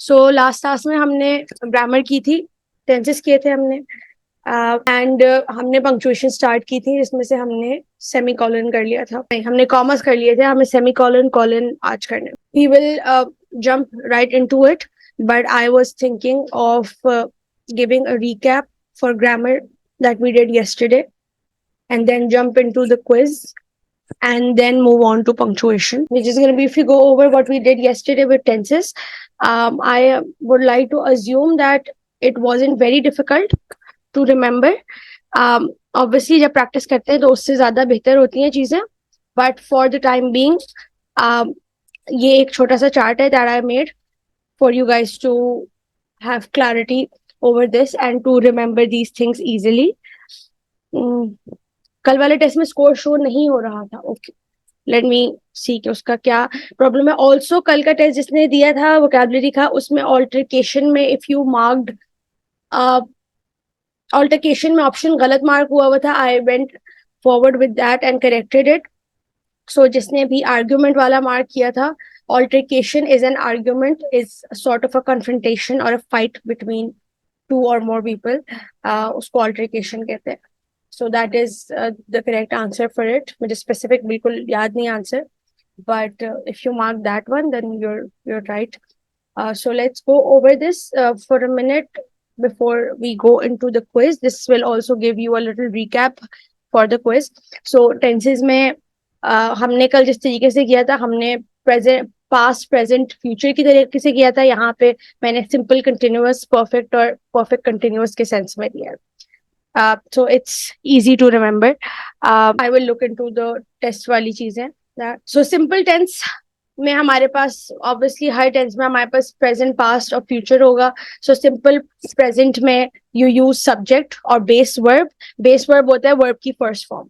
So last class में हमने grammar की थी, टेंसेस किए थे हमने, एंड हमने पंक्चुएशन स्टार्ट की थी जिसमें से हमने सेमी कॉलन कर लिया था। नहीं, हमने कॉमर्स कर लिए थे, हमें सेमी कॉलन कॉलन आज करने। We will jump right into it, but I was thinking of giving a recap for grammar that we did yesterday, and then jump into the quiz, and then move on to punctuation, which is going to be, if you go over what we did yesterday with tenses, I would like to assume that it wasn't very difficult to remember. Obviously जब practice करते हैं तो उससे ज़्यादा बेहतर होती हैं चीज़ें, but for the time being, ये एक छोटा सा chart है that I made for you guys to have clarity over this and to remember these things easily. कल वाले टेस्ट में स्कोर शो नहीं हो रहा था, ओके, लेट मी सी कि उसका क्या प्रॉब्लम है। ऑल्सो कल का टेस्ट जिसने दिया था वोकैबुलरी का, उसमें ऑल्टरकेशन में इफ यू मार्क्ड ऑल्टरकेशन में ऑप्शन गलत मार्क हुआ था, I went forward with that and corrected it. So जिसने भी आर्ग्यूमेंट वाला मार्क किया था, altercation is an argument, is sort of a confrontation और अ फाइट बिटवीन टू और मोर पीपल, उसको ऑल्टरकेशन कहते हैं। So that is the correct answer for it. मुझे specific बिल्कुल याद नहीं answer, but if you mark that one, then you're right. So let's go over this for a minute before we go into the quiz. This will also give you a little recap for the quiz. So tenses में हमने कल जिस तरीके से किया था, हमने present, past, present, future की तरीके से किया था। यहाँ पे मैंने simple, continuous, perfect और perfect continuous के sense में दिया है। So it's easy to remember. I will look into the test वाली चीजें। So simple tense में हमारे पास obviously हर tense में हमारे पास present, past और future होगा। So simple present में you use subject और base verb। Base verb होता है verb की first form।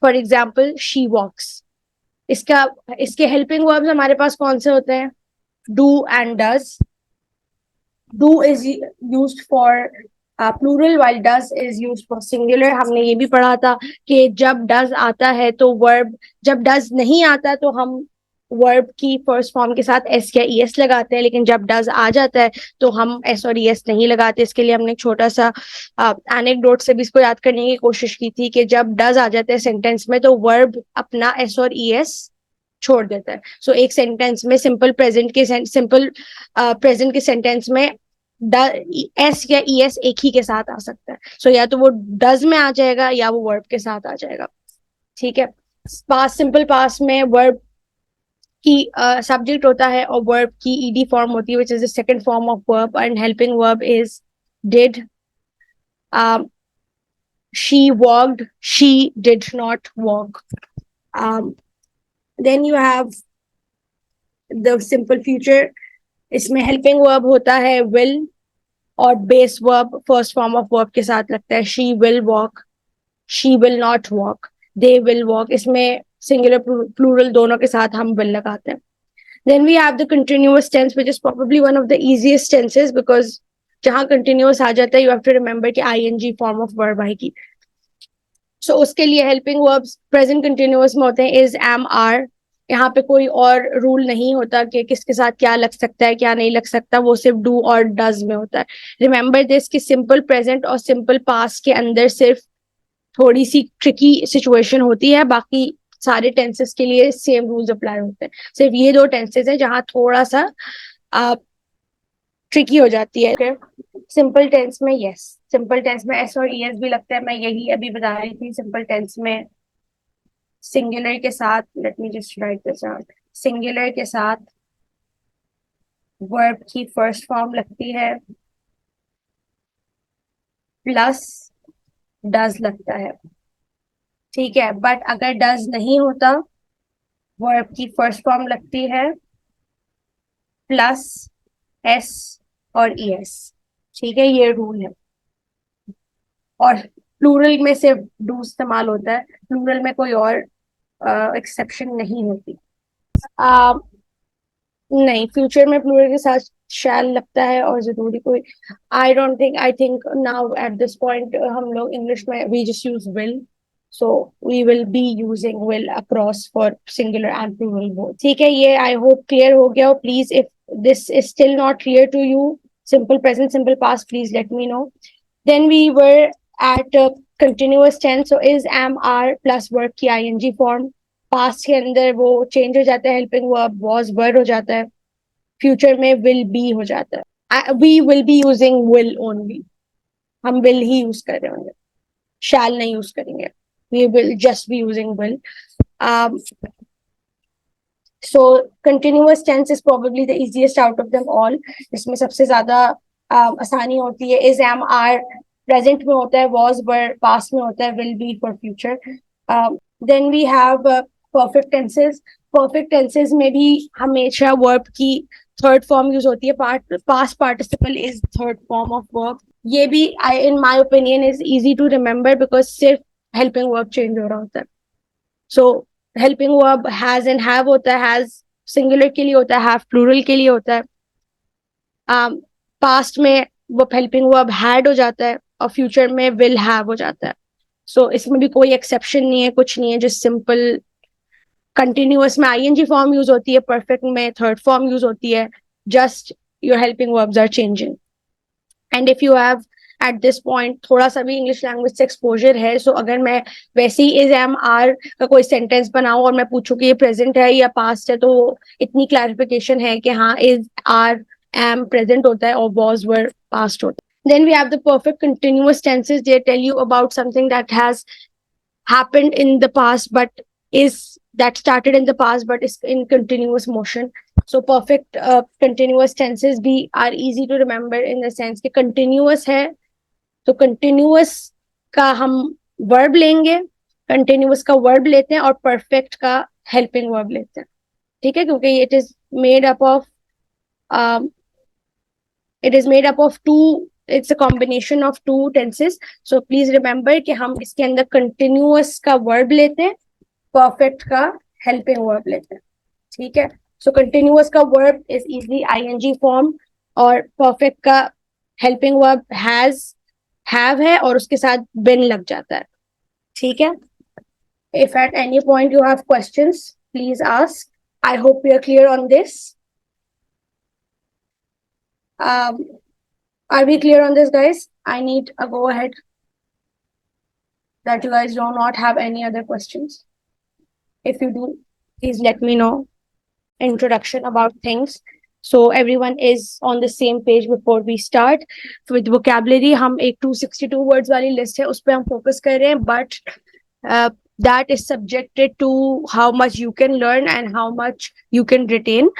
For example, she walks। इसके helping verbs हमारे पास कौन से होते हैं? Do and does। Do is used for plural, while does is used for singular। हमने ये भी पढ़ा था कि जब does आता है तो वर्ब, जब does नहीं आता तो हम वर्ब की फर्स्ट फॉर्म के साथ एस या ई एस लगाते हैं, लेकिन जब does आ जाता है तो हम एस और ई एस नहीं लगाते। इसके लिए हमने एक छोटा सा एनेक्डोट से भी इसको याद करने की कोशिश की थी कि जब does आ जाता है सेंटेंस में तो वर्ब अपना एस और ई एस छोड़ देता है। सो एक सेंटेंस में सिंपल प्रेजेंट के सेंटेंस में एस या ई एस एक ही के साथ आ सकता है। सो या तो वो डज में आ जाएगा या वो वर्ब के साथ आ जाएगा, ठीक है। पास, सिंपल पास में वर्ब की सब्जेक्ट होता है और वर्ब की ईडी फॉर्म होती है, which is the second form of verb, and helping verb is did. she walked, she did not walk. Then you have the simple future। इसमें helping verb होता है will, और base verb first form of verb के साथ लगता है। She will walk, she will not walk, they will walk. इसमें singular plural दोनों के साथ हम विल लगाते हैं। Then we have the continuous tense, which is probably one of the easiest tenses, because जहां कंटिन्यूअस आ जाता है यू हैव टू रिमेंबर कि आईएनजी फॉर्म ऑफ वर्ब आएगी। सो उसके लिए हेल्पिंग वर्ब्स प्रेजेंट कंटिन्यूअस में होते हैं इज, एम, आर। यहाँ पे कोई और रूल नहीं होता कि किसके साथ क्या लग सकता है क्या नहीं लग सकता, वो सिर्फ डू और डज में होता है। रिमेंबर दिस कि सिंपल प्रेजेंट और सिंपल पास्ट के अंदर सिर्फ थोड़ी सी ट्रिकी सिचुएशन होती है, बाकी सारे टेंसेस के लिए सेम रूल्स अप्लाई होते हैं। सिर्फ ये दो टेंसेस हैं जहां थोड़ा सा ट्रिकी हो जाती है। सिंपल टेंस में यस, सिंपल टेंस में एस और ई एस भी लगता है। मैं यही अभी बता रही थी। सिंपल टेंस में सिंगुलर के साथ, let me just right this out, singular के साथ वर्ब की फर्स्ट फॉर्म लगती है प्लस डज लगता है, ठीक है। बट अगर डज नहीं होता, वर्ब की फर्स्ट फॉर्म लगती है प्लस एस और ई एस, ठीक है। ये रूल है। और प्लूरल में सिर्फ डू इस्तेमाल होता है, प्लूरल में कोई और एक्सेप्शन नहीं होती। नहीं, फ्यूचर में प्लूरल के साथ शैल लगता है और जरूरी कोई, I don't think, I think now at this point हम लोग इंग्लिश में we just use will. So we will be using will across for singular and plural both. ठीक है, ये I hope clear हो गया हो. Please, if this is still not clear to you, simple present, simple past, please let me know. Then we were at continuous tense. So is, am, are plus verb की ing form. Past के अंदर वो change हो जाता है, helping verb was were हो जाता है. Future में will be हो जाता है. We will be using will only. हम will ही use कर रहे होंगे, shall नहीं use करेंगे. We will just be using will. Um, so continuous tense is probably the easiest out of them all. इसमें सबसे ज्यादा आसानी होती है. is, am, are present में होता है, was, were past में होता है, will be for future. Then we have perfect tenses. Perfect tenses में भी हमेशा verb की third form use होती है. Past participle is third form of verb. ये भी in my opinion is easy to remember because सिर्फ helping verb change हो रहा होता है. So helping verb has and have होता है, has singular के लिए होता है, have plural के लिए होता है. Past में वो helping verb had हो जाता है और future में will have हो जाता है. So इसमें भी कोई exception नहीं है, कुछ नहीं है. Just simple continuous में ing form use होती है, perfect में third form use होती है. Just your helping verbs are changing. And if you have at this point थोड़ा सा भी इंग्लिश लैंग्वेज से एक्सपोजर है, सो अगर मैं वैसे ही इज, एम, आर का कोई सेंटेंस बनाऊं और मैं पूछूं कि ये प्रेजेंट है या पास्ट है, तो इतनी क्लैरिफिकेशन है कि हाँ, इज, आर, एम प्रेजेंट होता है और वॉज, वर पास्ट होता है. Then we have the perfect continuous tenses. They tell you about something that has happened in the past but is that started in the past but is in continuous motion. So perfect continuous tenses भी are easy to remember in the sense कि continuous है तो continuous का हम verb लेंगे, continuous का verb लेते हैं और perfect का helping verb लेते हैं. ठीक है, क्योंकि it is made up of two, it's a combination of two tenses. So please remember कि हम इसके अंदर continuous का verb लेते हैं, perfect का helping verb लेते हैं. ठीक है, so continuous का verb is easily ing form और perfect का helping verb has, have है और उसके साथ been लग जाता है. ठीक है, if at any point you have questions, please ask. I hope we are clear on this. Are we clear on this, guys? I need a go ahead that you guys do not have any other questions. If you do, please let me know. Introduction about things. So everyone is on the same page before we start. With vocabulary, हम एक 262 words वाली list है, उस पे हम focus कर रहे हैं, but that is subjected to how much you can learn and how much you can retain.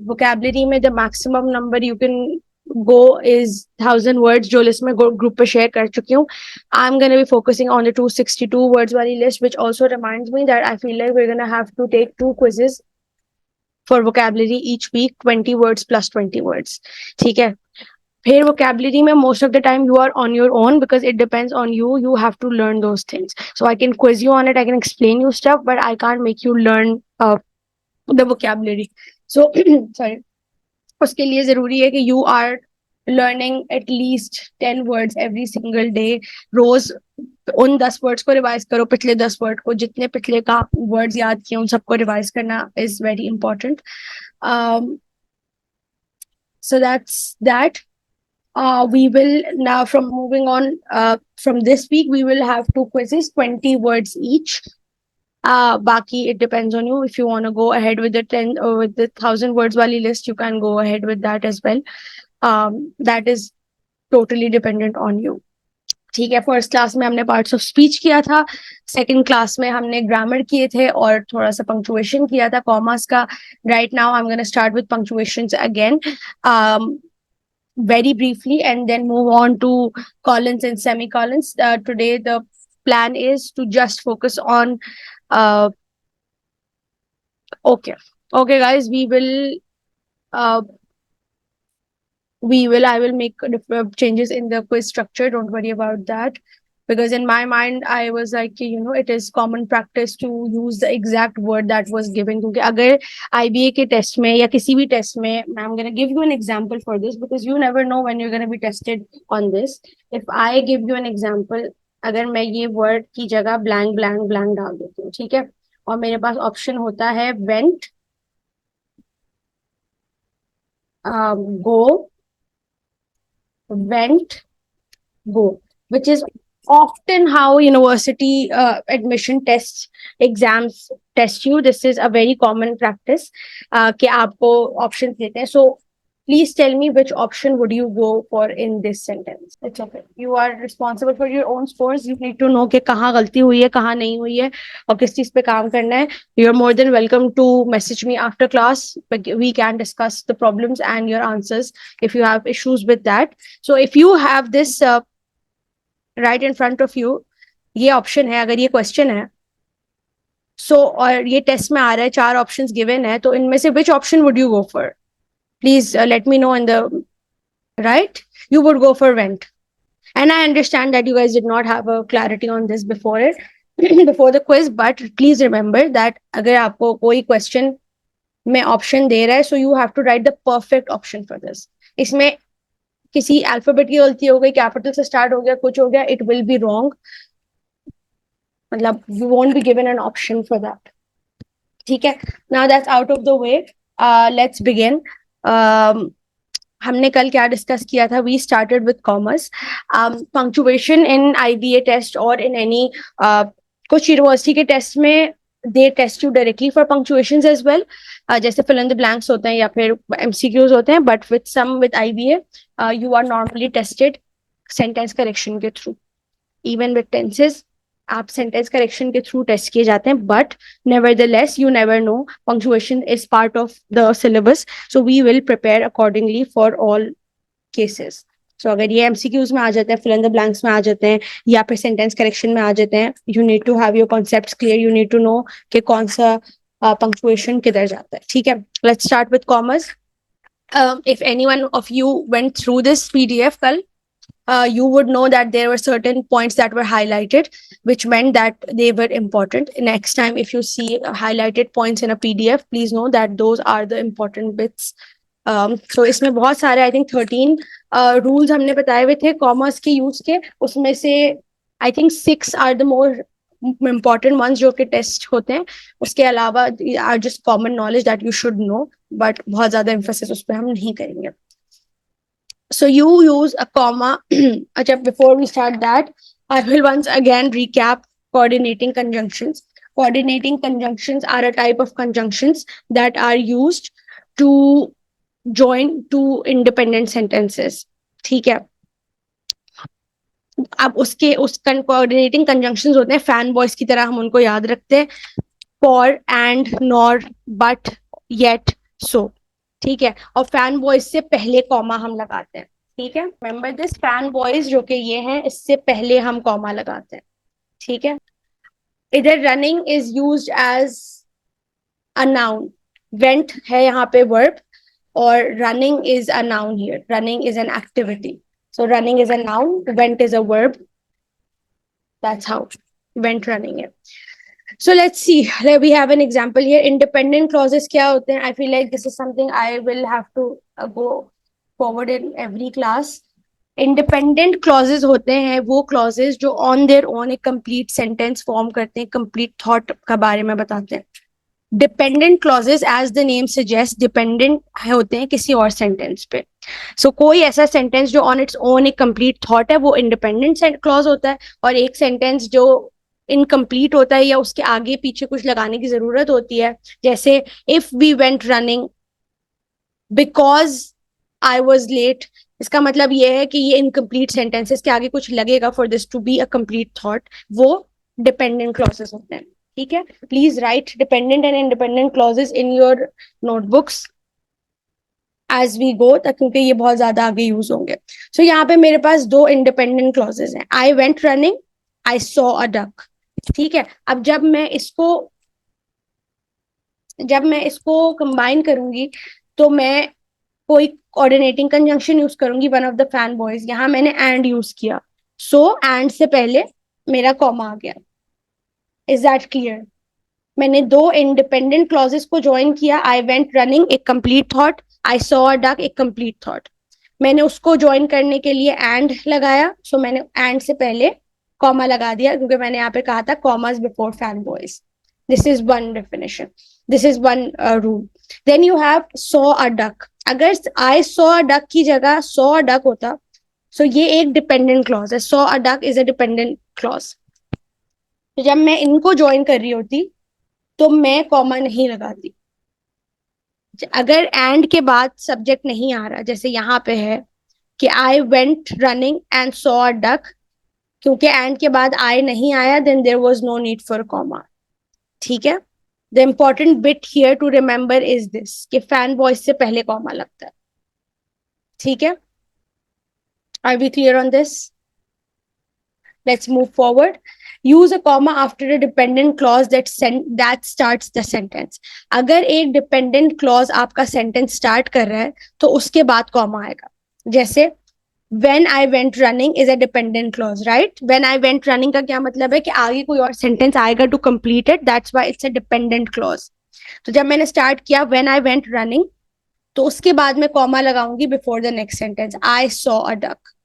Vocabulary में the maximum number you can go is 1000 words, जो list में group पे share कर चुकी हूँ. I'm going to be focusing on the 262 words वाली list, which also reminds me that I feel like we're going to have to take 2 quizzes for vocabulary each week, 20 words plus 20 words. ठीक है, फिर vocabulary में most of the time you are on your own because it depends on you. You have to learn those things. So I can quiz you on it, I can explain you stuff, but I can't make you learn the vocabulary. So sorry, उसके लिए जरूरी है कि you are learning at least 10 words every single day. रोज उन 10 words को revise करो, पिछले 10 word को, जितने पिछले का वर्ड्स याद किए उन सबको रिवाइज करना is very important. So that's that. We will now, from moving on from this week, we will have 2 quizzes, 20 words each. Baki, it depends on you. If you want to go ahead with the 10 or with the 1000 words wali list, you can go ahead with that as well. That is totally dependent on you. ठीक है, first class में हमने parts of speech किया था, second class में हमने grammar किए थे और थोड़ा सा पंक्चुएशन किया था, कॉमास का. Right now I am gonna start with punctuations again very briefly and then move on to colons and semicolons. Today the plan is to just focus on okay guys, I will make changes in the quiz structure. Don't worry about that, because in my mind I was like, it is common practice to use the exact word that was given. क्योंकि अगर IBA के test में या किसी भी test में, I'm going to give you an example for this because you never know when you're going to be tested on this. If I give you an example अगर मैं ये वर्ड की जगह ब्लैंक ब्लैंक ब्लैंक डाल देती हूँ, ठीक है, और मेरे पास ऑप्शन होता है went, go, went, go, which is often how university admission tests, exams test you. This is a very common practice कि आपको options देते हैं. So please tell me which option would you go for in this sentence. It's okay. You are responsible for your own scores. You need to know कि कहाँ गलती हुई है, कहाँ नहीं हुई है, और किस चीज पे काम करना है. You're more than welcome to message me after class. We can discuss the problems and your answers if you have issues with that. So if you have this right in front of you, ये option है, अगर ये question है, सो और ये test में आ रहा है, 4 ऑप्शंस गिवन है, तो इनमें से which option would you go for? Please let me know in the right. You would go for vent, and I understand that you guys did not have a clarity on this before it before the quiz, but please remember that अगर आपको कोई question में option दे रहा है, so you have to write the perfect option for this. इसमें किसी alphabet की गलती हो गई, कैपिटल से स्टार्ट हो गया, कुछ हो गया, इट विल बी रॉन्ग. मतलब you won't be given an option for that. ठीक है, now that's out of the way. Let's begin. हमने कल क्या डिस्कस किया था? We started with commas. Punctuation in IBA test or in any कुछ university के टेस्ट में they test you directly for punctuations as well. जैसे fill in the blanks होते हैं या फिर MCQs होते हैं, but with some with IBA you are normally tested sentence correction के through. Even with tenses आप सेंटेंस करेक्शन के थ्रू टेस्ट किए जाते हैं, but nevertheless you never know, punctuation is part of the syllabus, so we will prepare accordingly for all cases. So अगर ये MCQs में आ जाते हैं, फिल इन द ब्लैंक्स में आ जाते हैं, या फिर सेंटेंस करेक्शन में आ जाते हैं, you need to have your concepts clear, you need to know कि कौन सा पंक्चुएशन किधर जाता है. ठीक है, let's start with commas. If anyone of you went through this PDF कल, you would know that there were certain points that were highlighted, which meant that they were important. Next time, if you see highlighted points in a PDF, please know that those are the important bits. So इसमें बहुत सारे, I think 13 rules हमने बताए हुए थे commerce के use के. उसमें से I think 6 are the more important ones जो कि टेस्ट होते हैं. उसके अलावा are just common knowledge that you should know, but बहुत ज्यादा emphasis उस पर हम नहीं करेंगे. So you use a comma. Before we start that, I will once again recap coordinating conjunctions. Coordinating conjunctions are a type of conjunctions that are used to join two independent sentences. ठीक है, अब उसके उस coordinating conjunctions होते हैं fan boys की तरह, हम उनको याद रखते हैं. For, and, nor, but, yet, so. ठीक है, और फैन बॉयज से पहले कॉमा हम लगाते हैं. ठीक है, रिमेंबर दिस, फैन बॉयज जो कि ये हैं, इससे पहले हम कॉमा लगाते हैं. ठीक है, इधर running is used as a noun, went है यहाँ पे वर्ब, और running is a noun here. Running is an activity, so running is a noun, went is a verb. That's how went running है. So let's see. We have an example here. Independent clauses क्या होते हैं? I feel like this is something I will have to go forward in every class. Independent clauses होते हैं वो clauses जो on their own एक complete sentence form करते हैं, complete thought का बारे में बताते हैं. Dependent clauses, as the name suggests, dependent होते हैं किसी और sentence पे. So कोई ऐसा sentence जो on its own एक complete thought है, वो independent clause होता है, और एक sentence जो इनकम्प्लीट होता है या उसके आगे पीछे कुछ लगाने की जरूरत होती है, जैसे if we went running because I was late, इसका मतलब ये है कि ये इनकम्प्लीट सेंटेंसेस के आगे कुछ लगेगा for this to be a complete thought, वो डिपेंडेंट क्लॉजेस होते हैं. ठीक है, please write dependent and independent clauses in your notebooks as we go, क्योंकि ये बहुत ज्यादा आगे यूज होंगे. सो यहाँ पे मेरे पास 2 इंडिपेंडेंट क्लॉजेस हैं. आई went running, I saw a duck. ठीक है, अब जब मैं इसको कंबाइन करूंगी तो मैं कोई कोऑर्डिनेटिंग कंजंक्शन यूज करूंगी, one of the fan boys. यहां मैंने एंड यूज किया, सो एंड से पहले मेरा कॉमा आ गया. Is that clear? मैंने 2 इंडिपेंडेंट क्लॉजेस को ज्वाइन किया. आई वेंट रनिंग एक complete thought, I saw a duck एक कंप्लीट थॉट. मैंने उसको ज्वाइन करने के लिए एंड लगाया, सो मैंने एंड से पहले कॉमा लगा दिया क्योंकि मैंने यहाँ पे कहा था commas before FANBOYS. This is one definition, this is one rule. Then you have saw a duck. अगर आई सॉ अ डक की जगह सॉ अ डक होता, सो ये एक डिपेंडेंट क्लॉज है. Saw a duck is a dependent clause. तो जब मैं इनको ज्वाइन कर रही होती तो मैं कॉमा नहीं लगाती. अगर एंड के बाद सब्जेक्ट नहीं आ रहा, जैसे यहाँ पे है कि I went running and saw a duck, क्योंकि एंड के बाद आई नहीं आया, then there was no need for comma. ठीक है. The important bit here to remember is this कि फैन वॉइस से पहले कॉमा लगता है. ठीक है. Are we clear on this? Let's move forward. Use a comma after a dependent clause that starts the sentence. अगर एक dependent clause आपका sentence start कर रहा है तो उसके बाद comma आएगा. जैसे when I went running is a dependent clause, right? When I went running का क्या मतलब है कि आगे कोई और sentence आएगा to complete it. That's why it's a dependent clause. तो जब मैंने start किया when I went running, तो उसके बाद मैं comma लगाऊंगी before the next sentence. I saw a duck.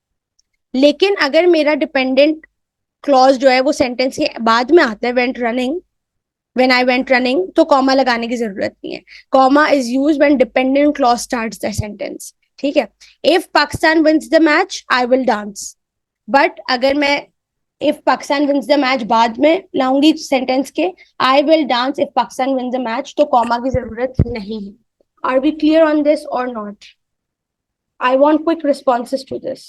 लेकिन अगर मेरा dependent क्लॉज जो है वो सेंटेंस के बाद में आता है, went running, when I went running, तो कॉमा लगाने की जरूरत नहीं है. Comma is used when dependent clause starts the sentence. ठीक है. If Pakistan wins the match I will dance. But अगर मैं if Pakistan wins the match बाद में लाऊंगी सेंटेंस के, I will dance if Pakistan wins the match, तो कॉमा की जरूरत नहीं है. Are we clear on this और not? I want quick responses to this.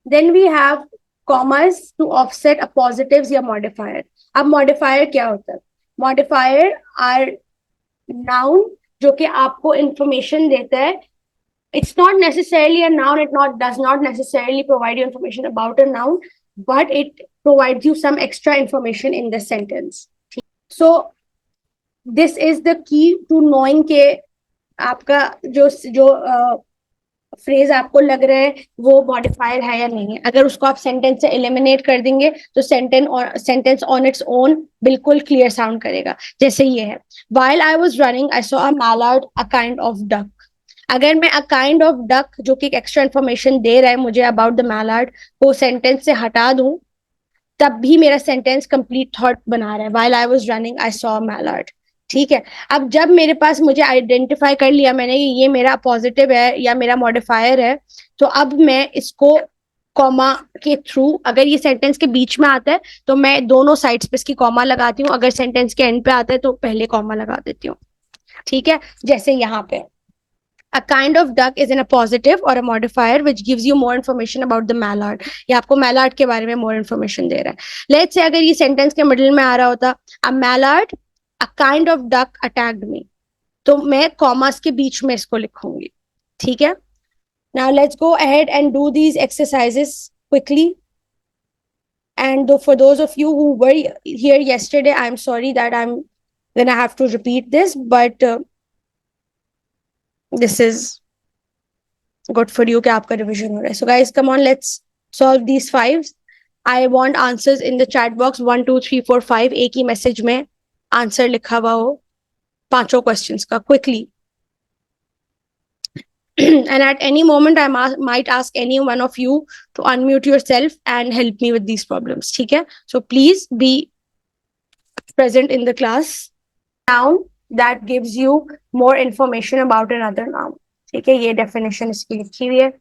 Then we have commas to offset appositives या मॉडिफायर. अब मॉडिफायर क्या होता है? मॉडिफायर आर नाउन जो कि आपको इंफॉर्मेशन देता है. It's not necessarily a noun, does not necessarily provide you information about a noun, but it provides you some extra information in the sentence. So this is the key to knowing के आपका जो phrase आपको लग रहा है वो modifier है या नहीं है. अगर उसको आप सेंटेंस से एलिमिनेट कर देंगे तो सेंटेंस ऑन इट्स ओन बिल्कुल क्लियर साउंड करेगा. जैसे ये है, while I was running I saw a mallard, a kind of duck. अगर मैं a kind of duck जो कि एक एक्स्ट्रा इन्फॉर्मेशन दे रहा है मुझे अबाउट द मैलार्ड को सेंटेंस से हटा दूं, तब भी मेरा सेंटेंस कंप्लीट थॉट बना रहा है. while I was running I saw a mallard. ठीक है. अब जब मेरे पास मुझे आइडेंटिफाई कर लिया मैंने कि ये मेरा पॉजिटिव है या मेरा मॉडिफायर है, तो अब मैं इसको कॉमा के थ्रू, अगर ये सेंटेंस के बीच में आता है तो मैं दोनों साइड्स पे इसकी कॉमा लगाती हूँ. अगर सेंटेंस के एंड पे आता है तो पहले कॉमा लगा देती हूँ. ठीक है. जैसे यहाँ पे A kind of duck is in a positive or a modifier which gives you more information about the mallard. ये आपको mallard के बारे में more information दे रहा है. Let's say अगर ये sentence के middle में आ रहा होता a mallard, a kind of duck attacked me, तो मैं commas के बीच में इसको लिखूंगी. ठीक है. Now let's go ahead and do these exercises quickly. And for those of you who were here yesterday, I'm sorry that I'm gonna have to repeat this, but this is good for you कि आपका revision हो रहा है. So guys, come on, let's solve these fives. I want answers in the chat box. 1 2 3 4 5 एक ही message में answer लिखा हुआ हो पांचों क्वेश्चंस का quickly. And at any moment I might ask any one of you to unmute yourself and help me with these problems. ठीक है. So please be present in the class. Noun that gives you more information about another noun. ठीक है. ये definition इसकी लिखी हुई है.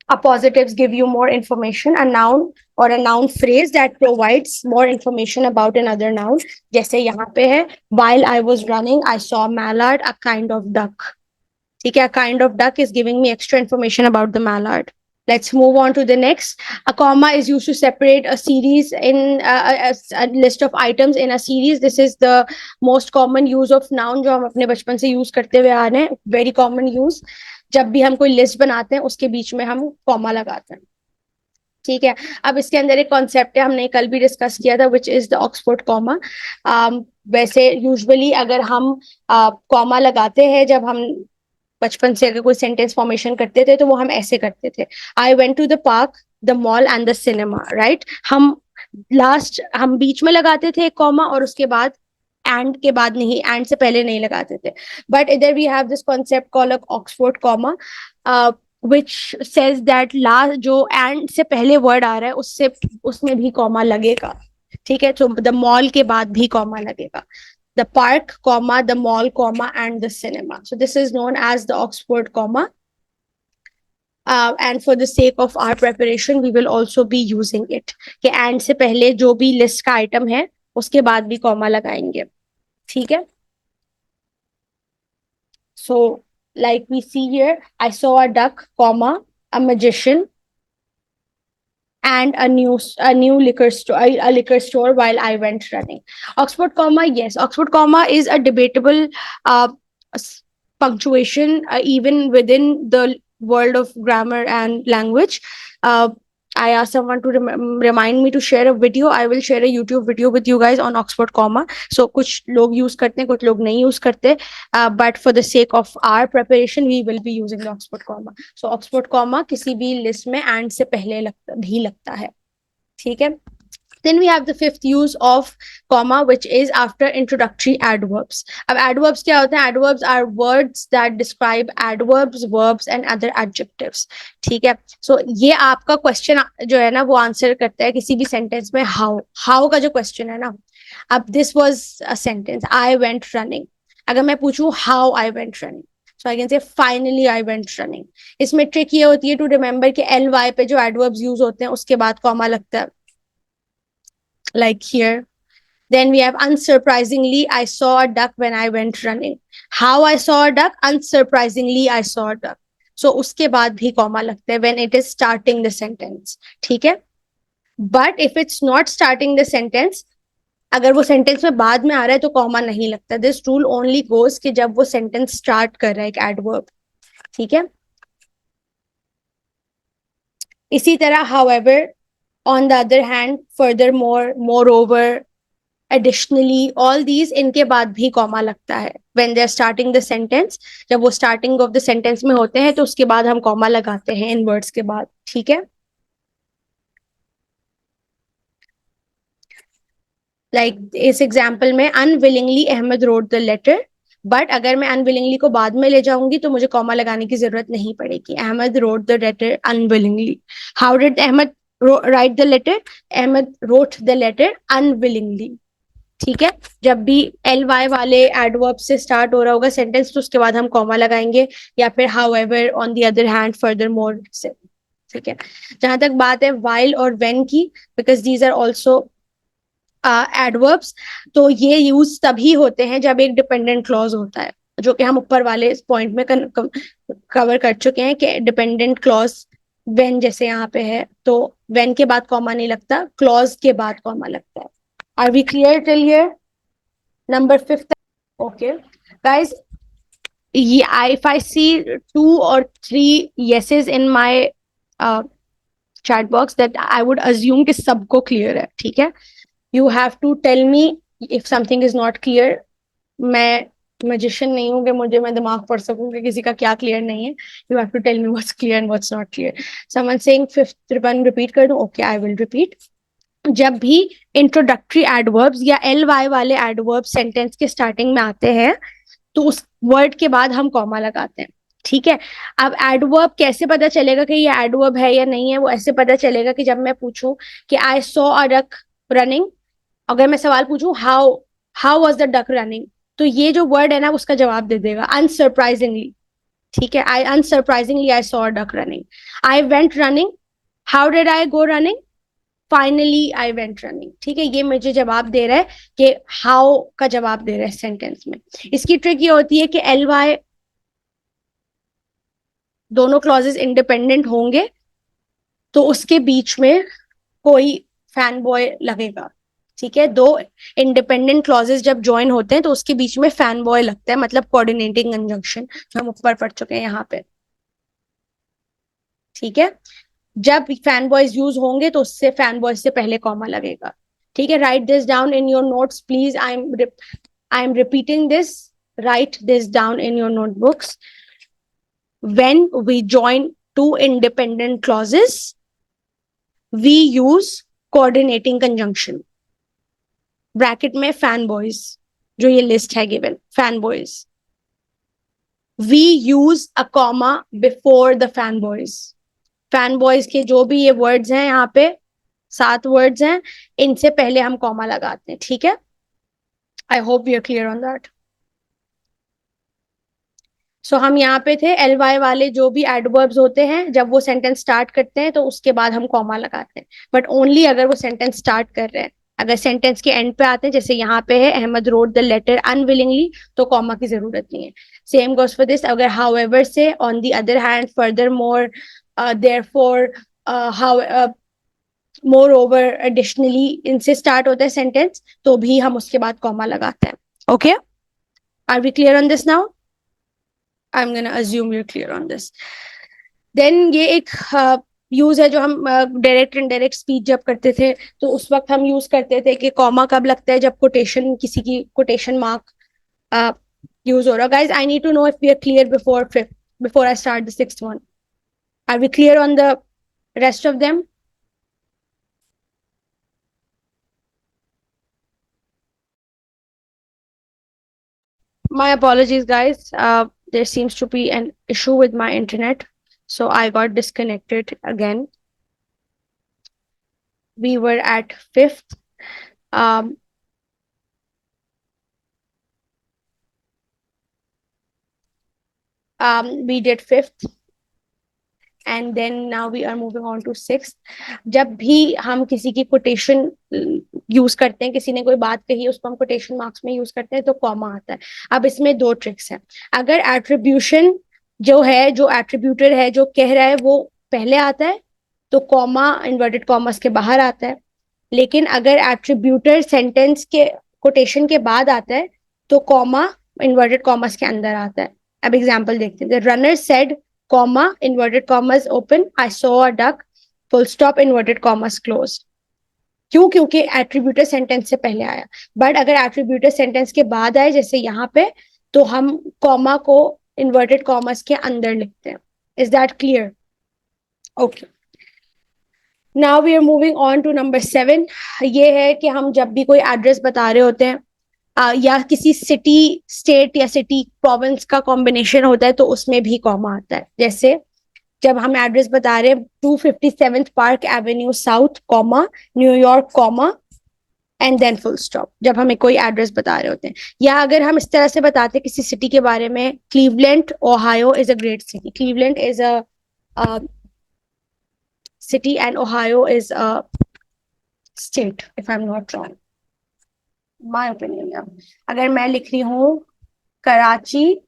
Appositives give you more information. A noun or a noun phrase that provides more information about another noun. जैसे यहाँ पे है, while I was running, I saw a mallard, a kind of duck. ठीक है. A kind of duck is giving me extra information about the mallard. Let's move on to the next. A comma is used to separate a series in a list of items in a series. This is the most common use of noun जो हम अपने बचपन से use करते हुए आ रहे हैं. Very common use. जब भी हम कोई लिस्ट बनाते हैं उसके बीच में हम कॉमा लगाते हैं. ठीक है. अब इसके अंदर एक कॉन्सेप्ट है, हमने कल भी डिस्कस किया था, which is the Oxford comma. वैसे यूजुअली अगर हम कॉमा लगाते हैं जब हम बचपन से अगर कोई सेंटेंस फॉर्मेशन करते थे तो वो हम ऐसे करते थे, I went to the park, the mall and the cinema. Right. हम बीच में लगाते थे एक कॉमा और उसके बाद एंड के बाद नहीं, एंड से पहले नहीं लगाते थे. बट इधर we have this concept called Oxford comma. which says that last जो and से पहले वर्ड आ रहा है उससे उसमें भी कॉमा लगेगा, ठीक है। तो द मॉल के बाद भी कॉमा लगेगा, the park comma, the mall comma and the cinema. So this is known as the Oxford comma. And for the sake of our preparation we will also be using it कि and से पहले जो भी list का item है उसके बाद भी कॉमा लगाएंगे, ठीक है। So like we see here, I saw a duck comma, a magician, and a new liquor store while I went running. Oxford comma, yes, Oxford comma is a debatable punctuation even within the world of grammar and language. I asked someone to remind me to share a video. I will share a YouTube video with you guys on Oxford comma. So कुछ लोग use करते हैं, कुछ लोग नहीं use करते. But for the sake of our preparation, we will be using the Oxford comma. So Oxford comma किसी भी list में and से पहले लगता है, ठीक है। Then we have the fifth use of comma, which is after introductory adverbs. अब adverbs क्या होते हैं? Adverbs are words that describe adverbs, verbs and other adjectives. ठीक है। So ये आपका question जो है ना वो आंसर करता है किसी भी sentence में how का जो question है ना। अब this was a sentence, I went running. अगर मैं पूछूं how I went running, so I can say finally I went running. इसमें trick ये होती है to remember कि ly पे जो adverbs use होते हैं उसके बाद comma लगता है, like here. Then we have unsurprisingly, I saw a duck when I went running. How I saw a duck? Unsurprisingly, I saw a duck. So उसके बाद भी comma लगता है when it is starting the sentence, ठीक है। But if it's not starting the sentence, अगर वो sentence में बाद में आ रहा है तो comma नहीं लगता। This rule only goes कि जब वो sentence start कर रहा है एक adverb, ठीक है। इसी तरह however, on the other hand, furthermore, moreover, additionally, all these इनके बाद भी कॉमा लगता है when they are starting the sentence. जब वो starting of the sentence में होते हैं तो उसके बाद हम कॉमा लगाते हैं इन वर्ड्स के बाद, ठीक है। Like इस एग्जाम्पल में unwillingly Ahmed wrote the letter, but अगर मैं अनविलिंगली को बाद में ले जाऊंगी तो मुझे कॉमा लगाने की जरूरत नहीं पड़ेगी। Ahmad wrote the letter unwillingly. How did Ahmad write the letter? Ahmad wrote the letter unwillingly, ठीक है। जब भी एल वाई वाले एडवर्ब से स्टार्ट हो रहा होगा सेंटेंस तो उसके बाद हम कॉमा लगाएंगे, या फिर however, on the other hand, furthermore से, ठीक है। जहां तक बात है व्हाइल और व्हेन की, because these are also adverbs, तो ये यूज तभी होते हैं जब एक डिपेंडेंट क्लॉज होता है, जो कि हम ऊपर वाले पॉइंट में कवर कर चुके हैं कि डिपेंडेंट क्लॉज व्हेन जैसे यहाँ पे है तो व्हेन के बाद कॉमा नहीं लगता, क्लॉज के बाद कॉमा लगता है। Are we clear till here? Number 5. Okay, guys. Yeah, if I see 2 or 3 yeses in my chat box, that I would assume कि सबको clear है, ठीक है। You have to tell me if something is not clear. मैं magician नहीं हूँ कि मैं दिमाग पढ़ सकूं कि किसी का क्या clear नहीं है। You have to tell me what's clear and what's not clear. Someone saying 5th one repeat कर दूं? Okay, I will repeat. जब भी इंट्रोडक्टरी एडवर्ब्स या एल वाई वाले एडवर्ब सेंटेंस के स्टार्टिंग में आते हैं तो उस वर्ड के बाद हम कॉमा लगाते हैं, ठीक है। अब एडवर्ब कैसे पता चलेगा कि ये एडवर्ब है या नहीं है? वो ऐसे पता चलेगा कि जब मैं पूछूं कि आई सॉ अ डक रनिंग, अगर मैं सवाल पूछूं how was the duck running, तो ये जो वर्ड है ना उसका जवाब दे देगा अनसरप्राइजिंगली, ठीक है। I unsurprisingly I saw a duck running. I went running, how did I go running? Finally I went running, ठीक है। ये मुझे जवाब दे रहा है कि हाउ का जवाब दे रहा है सेंटेंस में। इसकी ट्रिक ये होती है कि एल वाई दोनों क्लॉजेस इंडिपेंडेंट होंगे तो उसके बीच में कोई फैन बॉय लगेगा, ठीक है। दो इंडिपेंडेंट क्लॉजेस जब ज्वाइन होते हैं तो उसके बीच में फैन बॉय लगता है, मतलब कोऑर्डिनेटिंग कंजंक्शन, जो हम ऊपर पढ़ चुके हैं यहाँ पे, ठीक है। जब फैन बॉयज यूज होंगे तो उससे फैन बॉयज से पहले कॉमा लगेगा, ठीक है। Write this down in your notes please, I am repeating this, write this down in your notebooks. When we join two independent clauses we use coordinating conjunction, bracket में FANBOYS, जो ये list है given, FANBOYS. We use a comma before the FANBOYS. FANBOYS के जो भी ये words हैं यहाँ पे 7 वर्ड्स हैं, इनसे पहले हम कॉमा लगाते हैं, ठीक है। I hope we are clear on that. So हम यहाँ पे थे, एल वाई वाले जो भी एडवर्ब्स होते हैं जब वो सेंटेंस स्टार्ट करते हैं तो उसके बाद हम कॉमा लगाते हैं, बट ओनली अगर वो सेंटेंस स्टार्ट कर रहे हैं। अगर सेंटेंस के एंड पे आते हैं, जैसे यहाँ पे है Ahmed wrote the letter unwillingly, तो कॉमा की जरूरत नहीं है। सेम गोस फॉर दिस, अगर हाउएवर से, on the other hand, furthermore, therefore, how, moreover, additionally, इनसे स्टार्ट होता है सेंटेंस, तो भी हम उसके बाद कॉमा लगाते हैं। Okay, are we clear on this now? I'm gonna assume you're clear on this. Then ये एक यूज है जो हम डायरेक्ट इनडायरेक्ट स्पीच जब करते थे तो उस वक्त हम यूज करते थे कि कॉमा कब लगता है, जब कोटेशन, किसी की कोटेशन मार्क यूज हो रहा। Guys, I need to know if we are clear before fifth, before I start the sixth one. Are we clear on the rest of them? My apologies, guys. There seems to be an issue with my internet, so I got disconnected again. We were at fifth. Um, we did fifth, and then now we are moving on to sixth. जब भी हम किसी की quotation use करते हैं, किसी ने कोई बात कही उसको हम कोटेशन मार्क्स में यूज करते हैं, तो कॉमा आता है। अब इसमें 2 ट्रिक्स हैं। अगर एट्रीब्यूशन जो है, जो एट्रीब्यूटर है, जो कह रहा है, वो पहले आता है तो कॉमा इन्वर्टेड कॉमर्स के बाहर आता है। लेकिन अगर एट्रीब्यूटर सेंटेंस के कोटेशन के बाद आता है तो कॉमा इन्वर्टेड कॉमर्स के अंदर आता है। अब एग्जांपल देखते हैं। The runner said, comma inverted commas open, I saw a duck, full stop inverted commas close. क्यों? क्योंकि एट्रीब्यूटर सेंटेंस से पहले आया। बट अगर एट्रीब्यूटर सेंटेंस के बाद आए, जैसे यहाँ पे, तो हम कॉमा को इन्वर्टेड कॉमर्स के अंदर लिखते हैं। Is that clear? Okay, now we are moving on to number 7। ये है कि हम जब भी कोई एड्रेस बता रहे होते हैं, या किसी सिटी, स्टेट या सिटी प्रोविंस का कॉम्बिनेशन होता है, तो उसमें भी कॉमा आता है। जैसे जब हम एड्रेस बता रहे हैं 257 Park Avenue South, comma New York, comma and then full stop, जब हमें कोई एड्रेस बता रहे होते हैं। या अगर हम इस तरह से बताते हैं किसी सिटी के बारे में, Cleveland Ohio is a great city. Cleveland is a city and Ohio is a state, if I'm not wrong. My opinion, yeah. अगर मैं लिख रही हूँ Karachi,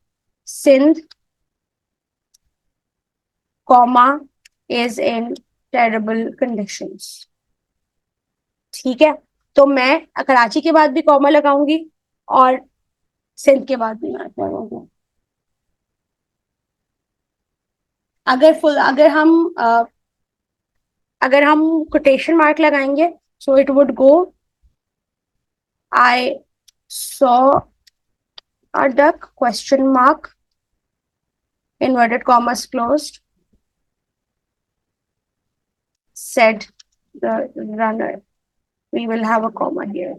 Sindh, comma is in terrible conditions, ठीक है, तो मैं कराची के बाद भी कॉमा लगाऊंगी और सिंध के बाद भी मैं लगाऊंगी। अगर हम कोटेशन मार्क लगाएंगे, so it would go, I saw a duck, question mark, inverted commas closed, said the runner. We will have a comma here.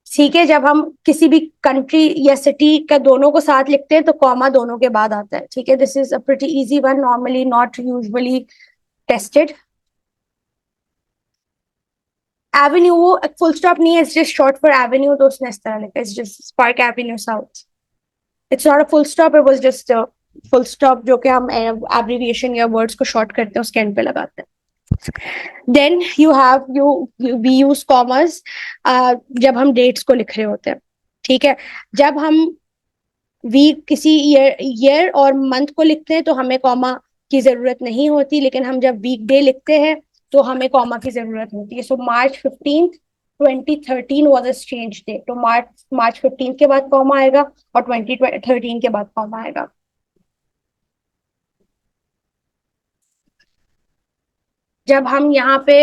ठीक है, जब हम किसी भी कंट्री या सिटी का दोनों को साथ लिखते हैं तो कॉमा दोनों के बाद आता है, ठीक है। This is a pretty easy one, normally not usually tested. Avenue वो फुल स्टॉप नहीं है, it's just short for Avenue, तो उसने इस तरह लिखा, it's just spark Avenue south. It's not a full stop, it was just full stop, जो कि हम एब्रिविएशन या वर्ड्स को शॉर्ट करते हैं उसके एंड पे लगाते हैं। देन वी यूज कॉमर्स जब हम डेट्स को लिख रहे होते हैं, ठीक है। जब हम वीक, किसी ईयर और मंथ को लिखते हैं तो हमें कॉमा की जरूरत नहीं होती, लेकिन हम जब वीक डे लिखते हैं तो हमें कॉमा की जरूरत होती है। सो मार्च 15 2013 वॉज अ स्ट्रेंज डे, तो मार्च 15 के बाद कॉमा आएगा और 2013 के बाद कॉमा आएगा। जब हम यहाँ पे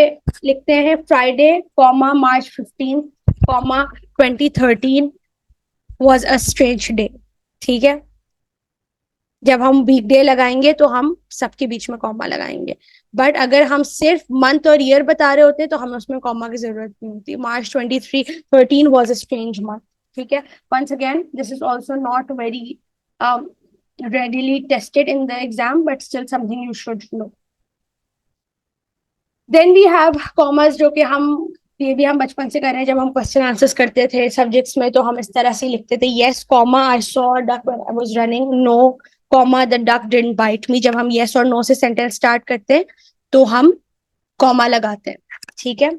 लिखते हैं Friday, comma March 15, comma 2013 was a strange day, ठीक है। जब हम वीकडे लगाएंगे तो हम सबके बीच में कॉमा लगाएंगे, बट अगर हम सिर्फ मंथ और ईयर बता रहे होते तो हमें उसमें कॉमा की जरूरत नहीं होती. March 2013 was a strange month. ठीक है. Once again this is also not very readily tested in the exam, but still something you should know. Then we have commas, जो कि हम ये भी हम बचपन से कर रहे हैं. जब हम क्वेश्चन आंसर्स करते थे सब्जेक्ट्स में तो हम इस तरह से लिखते थे, yes comma I saw duck when I was running, no comma the duck didn't bite me. जब हम यस और नो से सेंटेंस स्टार्ट करते हैं तो हम कॉमा लगाते हैं. ठीक है.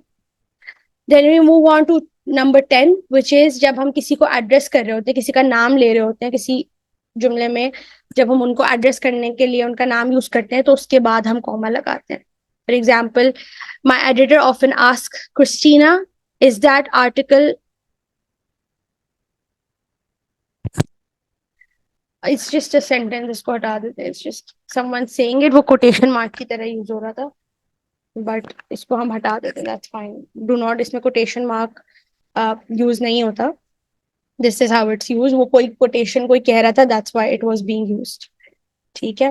Then we move on to number 10, which इज जब हम किसी को एड्रेस कर रहे होते हैं, किसी का नाम ले रहे होते हैं किसी जुमले में, जब हम उनको एड्रेस करने के लिए उनका नाम यूज करते हैं तो उसके बाद हम कॉमा लगाते हैं. For example, my editor often ask Christina, is that article, it's just a sentence, इसको हटा देते हैं. It's just someone saying it. वो कोटेशन मार्क की तरह यूज हो रहा था, बट इसको हम हटा देते हैं. That's fine. डू नॉट, इसमें कोटेशन मार्क यूज नहीं होता. This is how it's use. वो कोई कोटेशन कोई कह रहा था, that's why it was being used. ठीक है.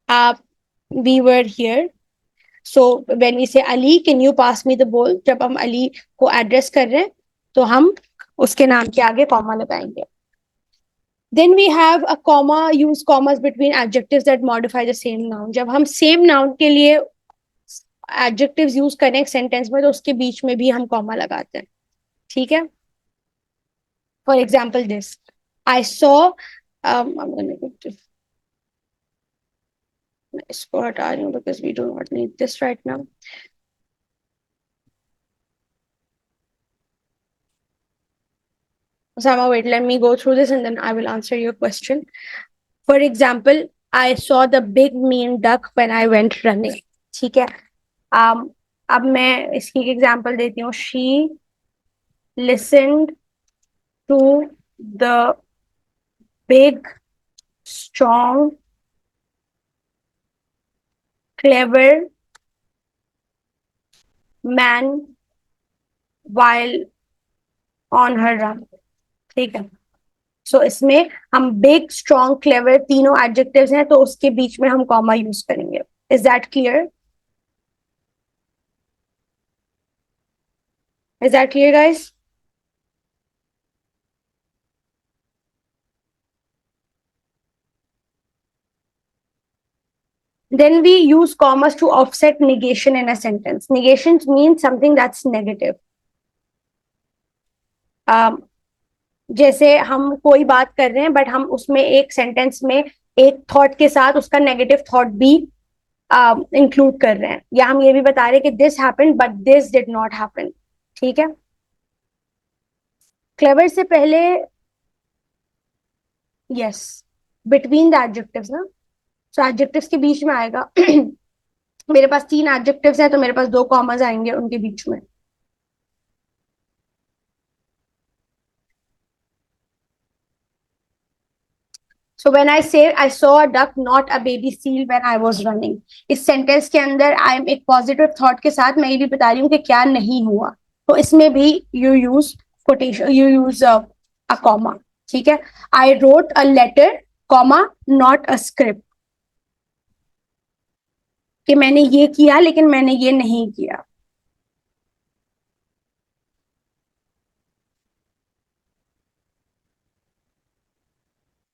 आप we were here, so when we say Ali can you pass me the ball, जब हम अली को एड्रेस कर रहे हैं तो हम उसके नाम के आगे कॉमा लगाएंगे. Then we have a comma, use commas between adjectives that modify the same noun. जब हम same noun के लिए adjectives use करें एक sentence में तो उसके बीच में भी हम comma लगाते हैं. ठीक है. For example, this I saw. I'm going to put this. इसको हटा रही हूँ because we do not need this right now. Sama, wait, let me go through this and then I will answer your question. For example, I saw the big mean duck when I went running. ठीक है. अब मैं इसकी example देती हूँ. She listened to the big, strong, clever man while on her run. ठीक है. सो इसमें हम बिग, स्ट्रॉन्ग, क्लेवर तीनों एडजेक्टिव्स हैं तो उसके बीच में हम कॉमा यूज करेंगे. Is that clear? Is that clear guys? Then we use commas to offset negation in a sentence. Negation means something that's negative. जैसे हम कोई बात कर रहे हैं बट हम उसमें एक सेंटेंस में एक थॉट के साथ उसका नेगेटिव थॉट भी इंक्लूड कर रहे हैं, या हम ये भी बता रहे हैं कि this happened but this did not happen. ठीक है. क्लेवर से पहले यस, बिटवीन द एडजेक्टिव्स ना, सो एडजेक्टिव्स के बीच में आएगा. मेरे पास 3 एडजेक्टिव्स हैं तो मेरे पास 2 कॉमर्स आएंगे उनके बीच में. So when I say I saw a duck, not a baby seal when I was running, इस सेंटेंस के अंदर आई एम एक पॉजिटिव थॉट के साथ मैं ये भी बता रही हूँ कि क्या नहीं हुआ, तो इसमें भी you use quotation, you use a comma. ठीक है. I wrote a letter comma not a script, कि मैंने ये किया लेकिन मैंने ये नहीं किया.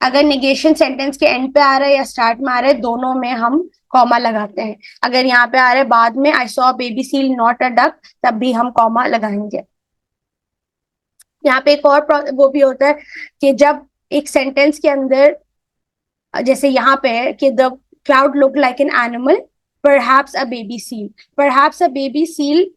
अगर निगेशन सेंटेंस के एंड पे आ रहा है या स्टार्ट में आ रहा है, दोनों में हम कॉमा लगाते हैं. अगर यहाँ पे आ रहा है बाद में I saw baby seal not a duck, तब भी हम कॉमा लगाएंगे. यहाँ पे एक और वो भी होता है कि जब एक सेंटेंस के अंदर, जैसे यहाँ पे है कि the cloud look like an animal, perhaps a baby seal. Perhaps a baby seal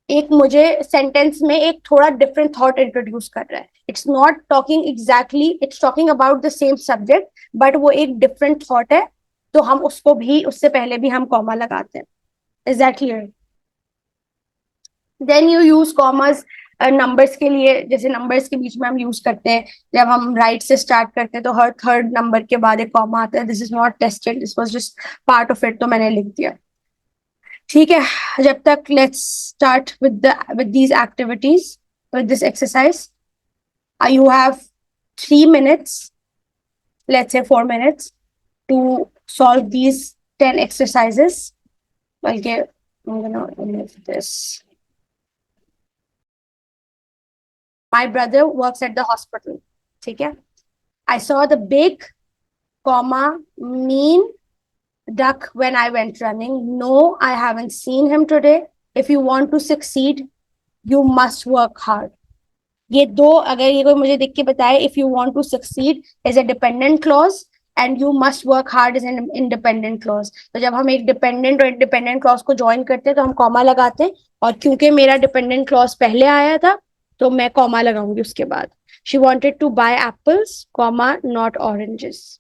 एक मुझे सेंटेंस में एक थोड़ा डिफरेंट थॉट इंट्रोड्यूस कर रहा है. It's not talking exactly, it's talking about the same subject but वो एक डिफरेंट थॉट है, तो हम उसको भी उससे पहले भी हम कॉमा लगाते हैं. Is that clear? Then you use commas numbers के लिए. जैसे नंबर्स के बीच में हम यूज करते हैं जब हम राइट से स्टार्ट करते हैं तो हर थर्ड नंबर के बाद एक कॉमा आता है. This is not tested, this was just part of it, तो मैंने लिख दिया. ठीक है. जब तक let's start with these activities, with this exercise. You have 3 minutes let's say 4 minutes to solve these 10 exercises. I'm gonna remove this. My brother works at the hospital. Okay. I saw the big, mean duck when I went running. No, I haven't seen him today. If you want to succeed, you must work hard. ये दो अगर ये कोई मुझे देख के बताए if you want to succeed is a dependent clause and you must work hard is an independent clause. तो जब हम एक dependent और independent clause को join करते हैं तो हम comma लगाते हैं और क्योंकि मेरा dependent clause पहले आया था तो मैं comma लगाऊंगी उसके बाद. She wanted to buy apples, comma, not oranges.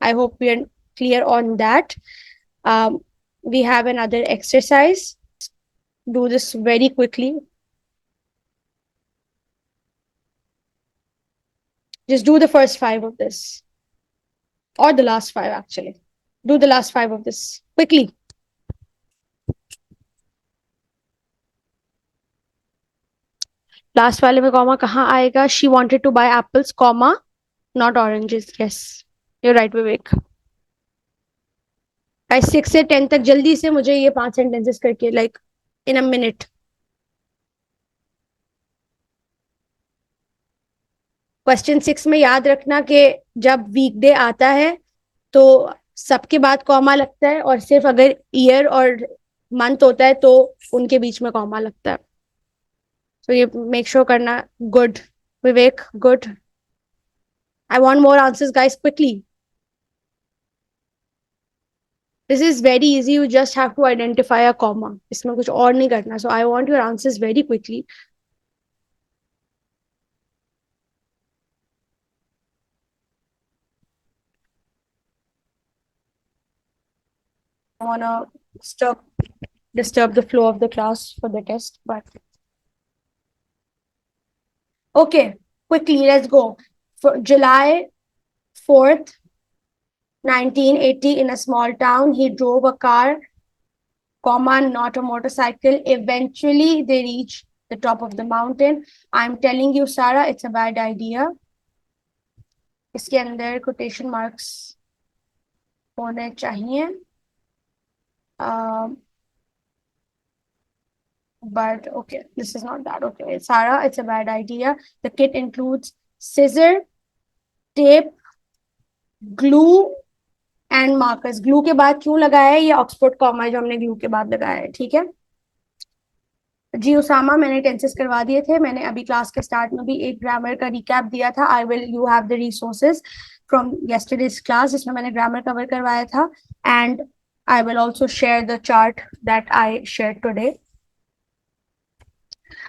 I hope we are clear on that. We have another exercise. Do this very quickly. Just do the first 5 of this. Or the last 5 actually. Do the last 5 of this quickly. Last वाले में comma कहाँ आएगा? She wanted to buy apples, comma, not oranges. Yes, you're right, Vivek. Guys, 6 से 10 तक जल्दी से मुझे ये 5 sentences करके like in a minute. Question 6 में याद रखना कि जब weekday आता है तो सबके बाद कॉमा लगता है और सिर्फ अगर ईयर और मंथ होता है तो उनके बीच में कॉमा लगता है. तो ये मेक श्योर करना. Good Vivek, good. I want more answers guys quickly. This is very easy. You just have to identify a comma. इसमें कुछ और नहीं करना. So I want your answers very quickly. I want to disturb the flow of the class for the test, but okay, quickly, let's go. For July 4th, 1980, in a small town, he drove a car, comma, not a motorcycle. Eventually, they reach the top of the mountain. I'm telling you, Sarah, it's a bad idea. इसके अंदर quotation marks होने चाहिए. But okay, this is not that. Okay, Sarah, it's a bad idea. The kit includes scissor, tape, glue and markers. Glue के बाद क्यों लगाया है? ये ऑक्सफोर्ड कॉमा है जो हमने glue के बाद लगाया है. ठीक है जी. उसामा, मैंने टेंसेस करवा दिए थे. मैंने अभी क्लास के स्टार्ट में भी एक ग्रामर का रिकैप दिया था. You have the resources from yesterday's class जिसमें मैंने ग्रामर कवर करवाया था. And I will also share the chart that I shared today.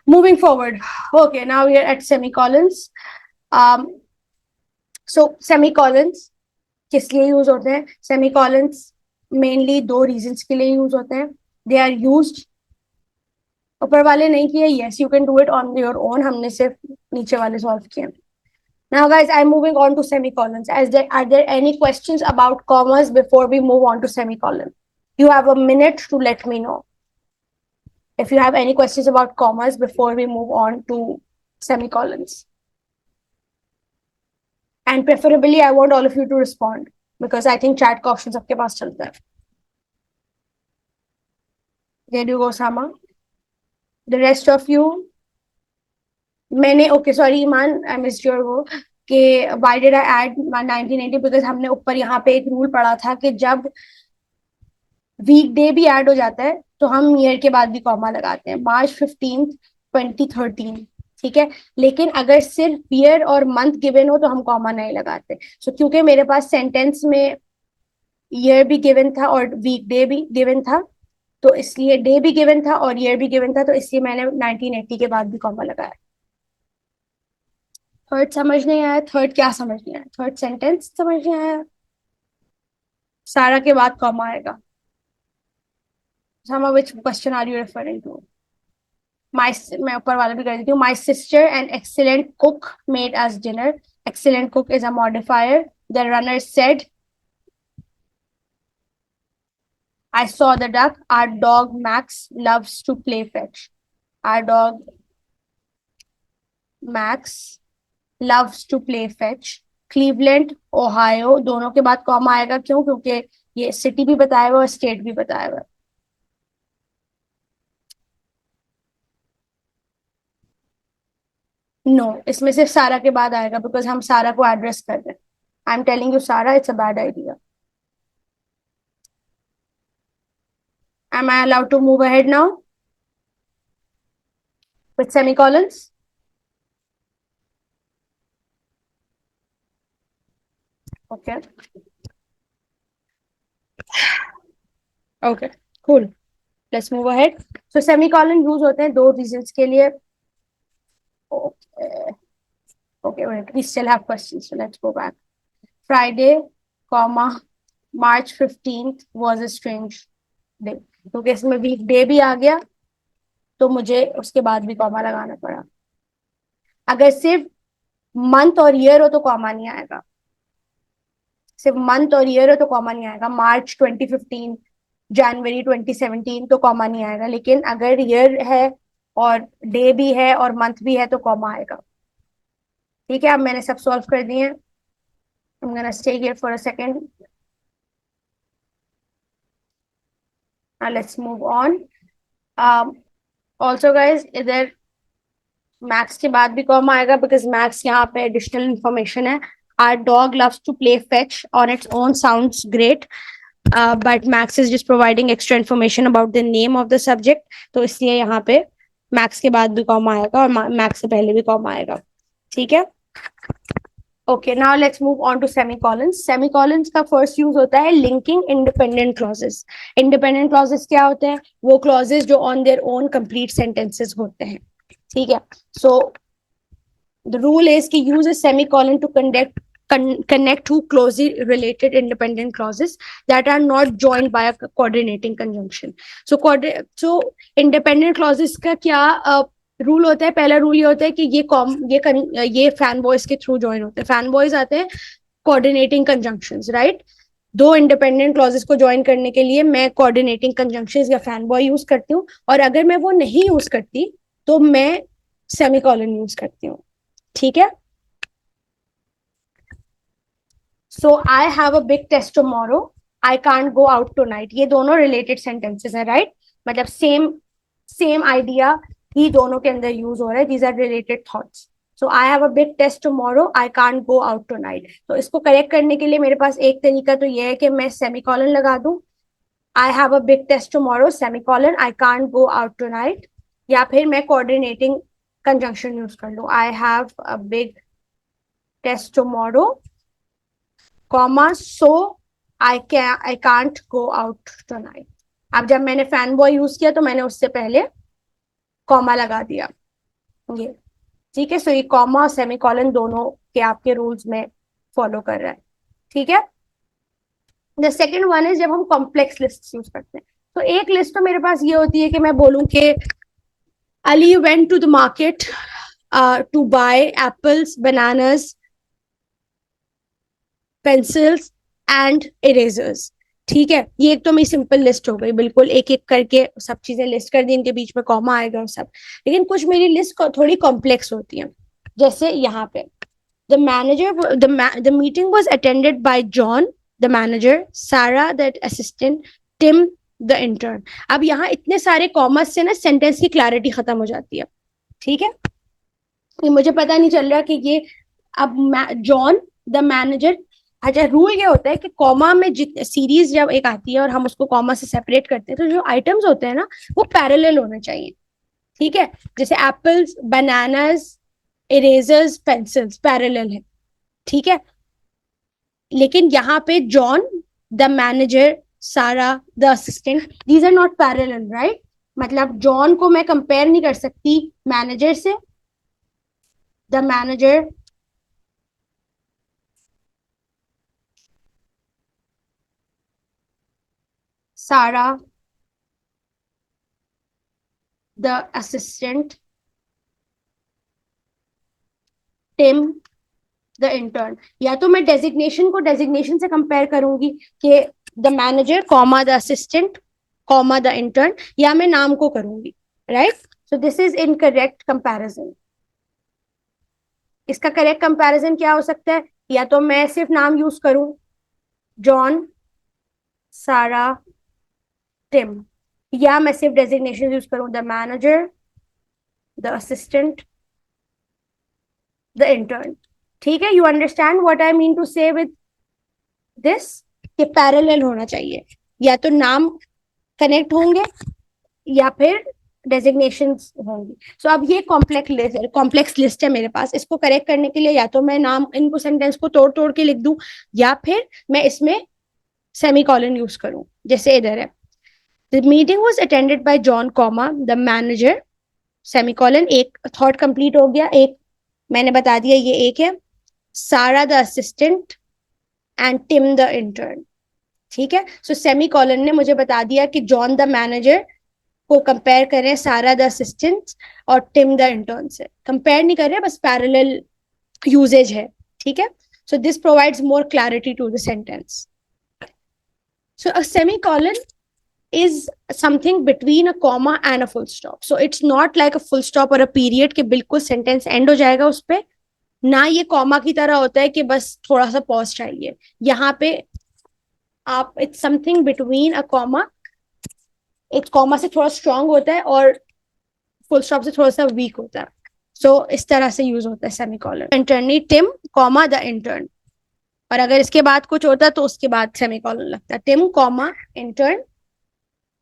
Moving forward. Okay, now we are at semicolons. So semicolons किस लिए use होते हैं? Semicolons mainly 2 reasons के लिए यूज होते हैं. They are used. ऊपर वाले नहीं किए. Yes, you can do it on your own. हमने सिर्फ नीचे वाले सॉल्व किए. Now guys, I'm moving on to semicolons. Are there any questions about commas before we move on to semicolon? You have a minute to let me know if you have any questions about commas before we move on to semicolons. And preferably, I want all of you to respond because I think chat का option सबके पास चलता है. There you go, Sama. The rest of you, मैंने okay, sorry, Iman, I missed your वो कि why did I add 1980? Because हमने ऊपर यहाँ पे एक rule पढ़ा था कि जब वीकडे भी ऐड हो जाता है तो हम ईयर के बाद भी कॉमा लगाते हैं. March 15th 2013. ठीक है. लेकिन अगर सिर्फ ईयर और मंथ गिवन हो तो हम कॉमा नहीं लगाते. सो क्योंकि मेरे पास सेंटेंस में ईयर भी गिवन था और वीकडे भी गिवन था तो इसलिए डे भी गिवन था और ईयर भी गिवन था तो इसलिए मैंने 1980 के बाद भी कॉमा लगाया. थर्ड समझ नहीं आया? थर्ड क्या समझ नहीं आया? थर्ड सेंटेंस समझ नहीं आया? सारा के बाद कॉमा आएगा. Sama, which question are you referring to? मैं ऊपर वाला भी कर देती हूँ. My sister, an excellent cook, made us dinner. Excellent cook is a modifier. The runner said, I saw the duck. Our dog Max loves to play fetch. Our dog Max loves to play fetch. Cleveland Ohio, दोनों के बाद comma आएगा। क्यों? क्योंकि ये city भी बताया हुआ और स्टेट भी बताया हुआ है। नो, इसमें सिर्फ सारा के बाद आएगा, बिकॉज हम सारा को एड्रेस कर रहे हैं। I am telling you Sara, it's a bad idea. Am I allowed to move ahead now with semicolons? Okay, okay, cool, let's move ahead. So semicolon use होते हैं दो रीजंस के लिए। Okay, okay, wait, we still have questions, so let's go back. Friday, comma, March 15th was a strange day. क्योंकि इसमें week day भी आ गया, तो मुझे उसके बाद भी कॉमा लगाना पड़ा। अगर सिर्फ मंथ और ईयर हो तो कॉमा नहीं आएगा। सिर्फ मंथ और ईयर हो तो कॉमा नहीं आएगा। मार्च 2015, जनवरी 2017 तो कॉमा नहीं आएगा। लेकिन अगर ईयर है और डे भी है और मंथ भी है तो कॉमा आएगा। ठीक है, अब मैंने सब सॉल्व कर दिए हैं। I'm gonna stay here for a second. Let's move on. Also guys, इधर मैक्स के बाद भी कॉमा आएगा, बिकॉज मैक्स यहाँ पे एडिशनल इंफॉर्मेशन है। Our dog loves to play fetch on its own, sounds great, but Max is just providing extra information about the name of the subject. तो इसलिए यहाँ पे मैक्स के बाद भी कॉमा आएगा और मैक्स से पहले भी कॉमा आएगा। ठीक है, okay, now let's move on to semicolons. Semicolons का फर्स्ट यूज होता है linking independent clauses. Independent clauses क्या होते हैं? वो क्लॉजेस जो on their own complete sentences होते हैं। ठीक है, सो द रूल इज कि use a semicolon to connect two closely related independent clauses that are not joined by a coordinating conjunction. So independent clauses का क्या rule होता है? पहला रूल ये होता है कि ये फैन बॉयज के थ्रू ज्वाइन होते हैं। फैन बॉयज आते हैं कोऑर्डिनेटिंग कंजंक्शंस, राइट? दो इंडिपेंडेंट क्लॉजेस को ज्वाइन करने के लिए मैं कोऑर्डिनेटिंग कंजंक्शंस या फैन बॉय यूज करती हूँ, और अगर मैं वो नहीं यूज करती तो मैं सेमीकोलन यूज करती हूँ। ठीक है, so I have a big test tomorrow, I can't go out tonight. ये दोनों रिलेटेड सेंटेंसेस हैं, राइट? मतलब सेम सेम आइडिया ही दोनों के अंदर यूज हो रहा है। These are related thoughts. So I have a big test tomorrow, I can't go out tonight. तो इसको करेक्ट करने के लिए मेरे पास एक तरीका तो ये है कि मैं सेमीकोलन लगा दूं, I have a big test tomorrow semicolon I can't go out tonight, या फिर मैं कोऑर्डिनेटिंग कंजंक्शन यूज कर लूं, I have a big test tomorrow comma so I can't go out tonight. अब जब मैंने फैन बॉय यूज किया तो मैंने उससे पहले कॉमा लगा दिया। ये ठीक है, सो ये कॉमा और सेमीकोलन दोनों के आपके रूल्स में फॉलो कर रहा है। ठीक है, द सेकेंड वन इज जब हम कॉम्प्लेक्स लिस्ट यूज करते हैं। तो एक लिस्ट तो मेरे पास ये होती है कि मैं बोलूं कि Ali went to the market to buy apples, bananas, pencils and erasers. ठीक है, ये एक तो मेरी सिंपल लिस्ट हो गई, बिल्कुल एक एक करके सब चीजें लिस्ट कर दी, इनके बीच में कॉमा आएगा और सब। लेकिन कुछ मेरी लिस्ट थोड़ी कॉम्प्लेक्स होती है। जैसे यहाँ पे the meeting was attended by John the manager, Sarah the assistant, Tim the intern। अब यहाँ इतने सारे कॉमर्स से ना सेंटेंस की क्लैरिटी खत्म हो जाती है। ठीक है, ये मुझे पता नहीं चल रहा कि ये अब जॉन द मैनेजर। अच्छा, रूल ये होता है कि कॉमा में जितने सीरीज जब एक आती है और हम उसको कॉमा से सेपरेट करते हैं तो जो आइटम्स होते हैं ना वो पैरेलल होने चाहिए। ठीक है, जैसे apples, bananas, erasers, pencils parallel है। ठीक है, लेकिन यहाँ पे John the manager, Sarah the assistant, these are not parallel, right? मतलब जॉन को मैं कंपेयर नहीं कर सकती मैनेजर से, the manager Sarah the assistant Tim the intern. या तो मैं डेजिग्नेशन को डेजिग्नेशन से कंपेयर करूंगी कि the manager comma the assistant comma the intern, या मैं नाम को करूंगी, right? So this is incorrect comparison. इसका करेक्ट कंपैरिजन क्या हो सकता है? या तो मैं सिर्फ नाम यूज करूं, जॉन, सारा, टिम, या मैं सिर्फ डेजिग्नेशन यूज करूं, the manager, the assistant, the intern. ठीक है, you understand what I mean to say with this, कि पैरेलल होना चाहिए, या तो नाम कनेक्ट होंगे या फिर डेजिग्नेशंस होंगी। सो अब ये कॉम्प्लेक्स लिस्ट है मेरे पास। इसको करेक्ट करने के लिए या तो मैं नाम, इनको सेंटेंस को तोड़ तोड़ के लिख दूं, या फिर मैं इसमें सेमीकोलन यूज करूं, जैसे इधर है, the meeting was attended by John comma the manager, semicolon, एक थॉट कंप्लीट हो गया, एक मैंने बता दिया ये एक है, Sarah the assistant and Tim the intern. ठीक है, सो सेमीकोलन ने मुझे बता दिया कि जॉन द मैनेजर को कंपेयर करें सारा द असिस्टेंट और टिम द इंटर्न से। कंपेयर नहीं कर रहे, बस पैरेलल यूजेज है। ठीक है, so this provides more clarity to the sentence. So a semicolon is something between a comma and a full stop. So it's not like a full stop or a period कि बिल्कुल sentence and हो जाएगा उस पे, ना ये comma की तरह होता है कि बस थोड़ा सा पॉज चाहिए। यहाँ पे आप, it's something between a comma, एक कॉमा से थोड़ा स्ट्रांग होता है और फुल स्टॉप से थोड़ा सा वीक होता है। सो इस तरह से यूज होता है semicolon. Internee Tim comma the intern, और अगर इसके बाद कुछ होता है तो उसके बाद सेमीकोलन लगता है, टिम कॉमा इंटर्न,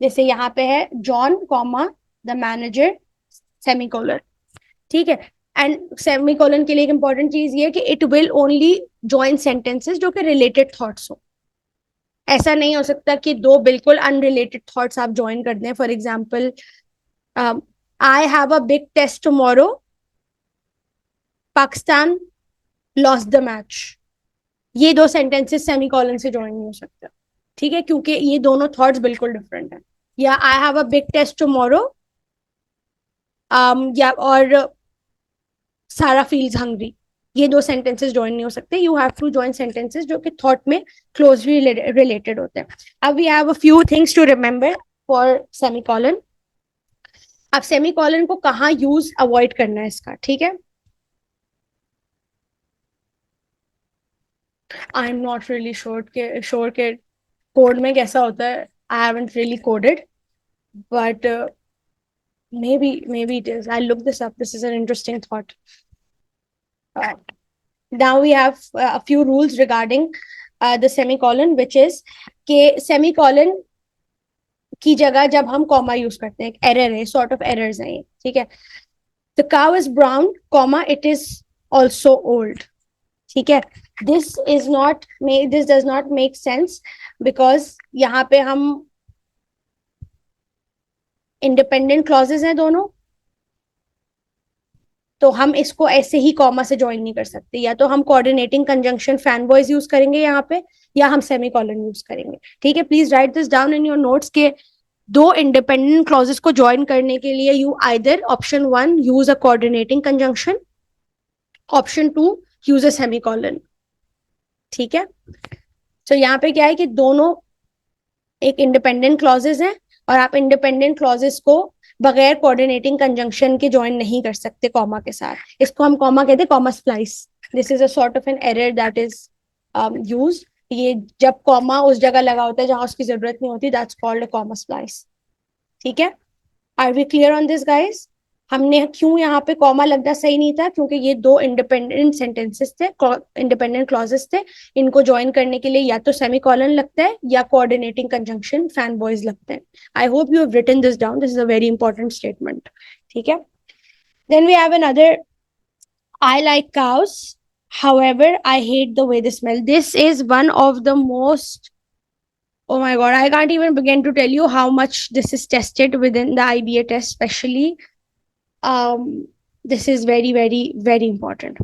जैसे यहाँ पे है John comma the manager, semicolon. ठीक है, एंड सेमीकोलन के लिए एक इंपॉर्टेंट चीज ये है कि it will only join sentences जो कि रिलेटेड थॉट्स हो। ऐसा नहीं हो सकता कि दो बिल्कुल अनरिलेटेड थॉट्स आप ज्वाइन कर दें। For example, I have a big test tomorrow, Pakistan lost the match. ये दो सेंटेंसेस सेमीकोलन से ज्वाइन नहीं हो सकता। ठीक है, क्योंकि ये दोनों थॉट्स बिल्कुल डिफरेंट है। या I have a big test tomorrow, या और सारा फील्स हंग्री, ये दो सेंटेंसेस ज्वाइन नहीं हो सकते। You have to join sentences जो कि थॉट में क्लोजली रिलेटेड होते हैं। अब we have a few things to remember for semicolon. अब सेमीकोलन को कहाँ यूज अवॉइड करना है इसका, ठीक है। I am not really sure के कोड में कैसा होता है। I haven't really coded, but maybe it is. I'll look this up. This is an interesting thought. Now we have a few rules regarding the semicolon, which is कि semicolon की जगह जब हम कॉमा यूज करते हैं, एक error है, sort of errors हैं ये, ठीक है। The cow is brown comma it is also old, ठीक है। This does not make sense because यहाँ पे हम इंडिपेंडेंट क्लॉजेज हैं दोनों, तो हम इसको ऐसे ही कॉमा से ज्वाइन नहीं कर सकते। या तो हम coordinating conjunction fan boys use करेंगे यहाँ पे, या हम सेमीकोलन यूज करेंगे। ठीक है, please right this down in your notes के दो इंडिपेंडेंट क्लॉजेस को ज्वाइन करने के लिए you either option 1 use a coordinating conjunction, option 2 use a semicolon. ठीक है, तो यहाँ पे क्या है कि दोनों एक इंडिपेंडेंट क्लॉजेस हैं और आप इंडिपेंडेंट क्लॉजेस को बगैर कोऑर्डिनेटिंग कंजंक्शन के ज्वाइन नहीं कर सकते कॉमा के साथ। इसको हम कॉमा कहते हैं comma splice. This is a sort of an error that is used. ये जब कॉमा उस जगह लगा होता है जहां उसकी जरूरत नहीं होती, that's called a comma splice. ठीक है, are we clear on this guys? हमने क्यों यहाँ पे कॉमा लगना सही नहीं था, क्योंकि ये दो इंडिपेंडेंट सेंटेंसेस थे, इंडिपेंडेंट क्लॉजेस थे। इनको ज्वाइन करने के लिए या तो सेमीकोलन लगता है या कोऑर्डिनेटिंग कंजंक्शन फैन बॉयज लगते हैं। I hope you have written this down, this is a very important statement. ठीक है, then we have another, I like cows however I hate the way they smell. This is one of the most, oh my god, I can't even begin to tell you how much this is tested within the IBA test, especially this is very very important.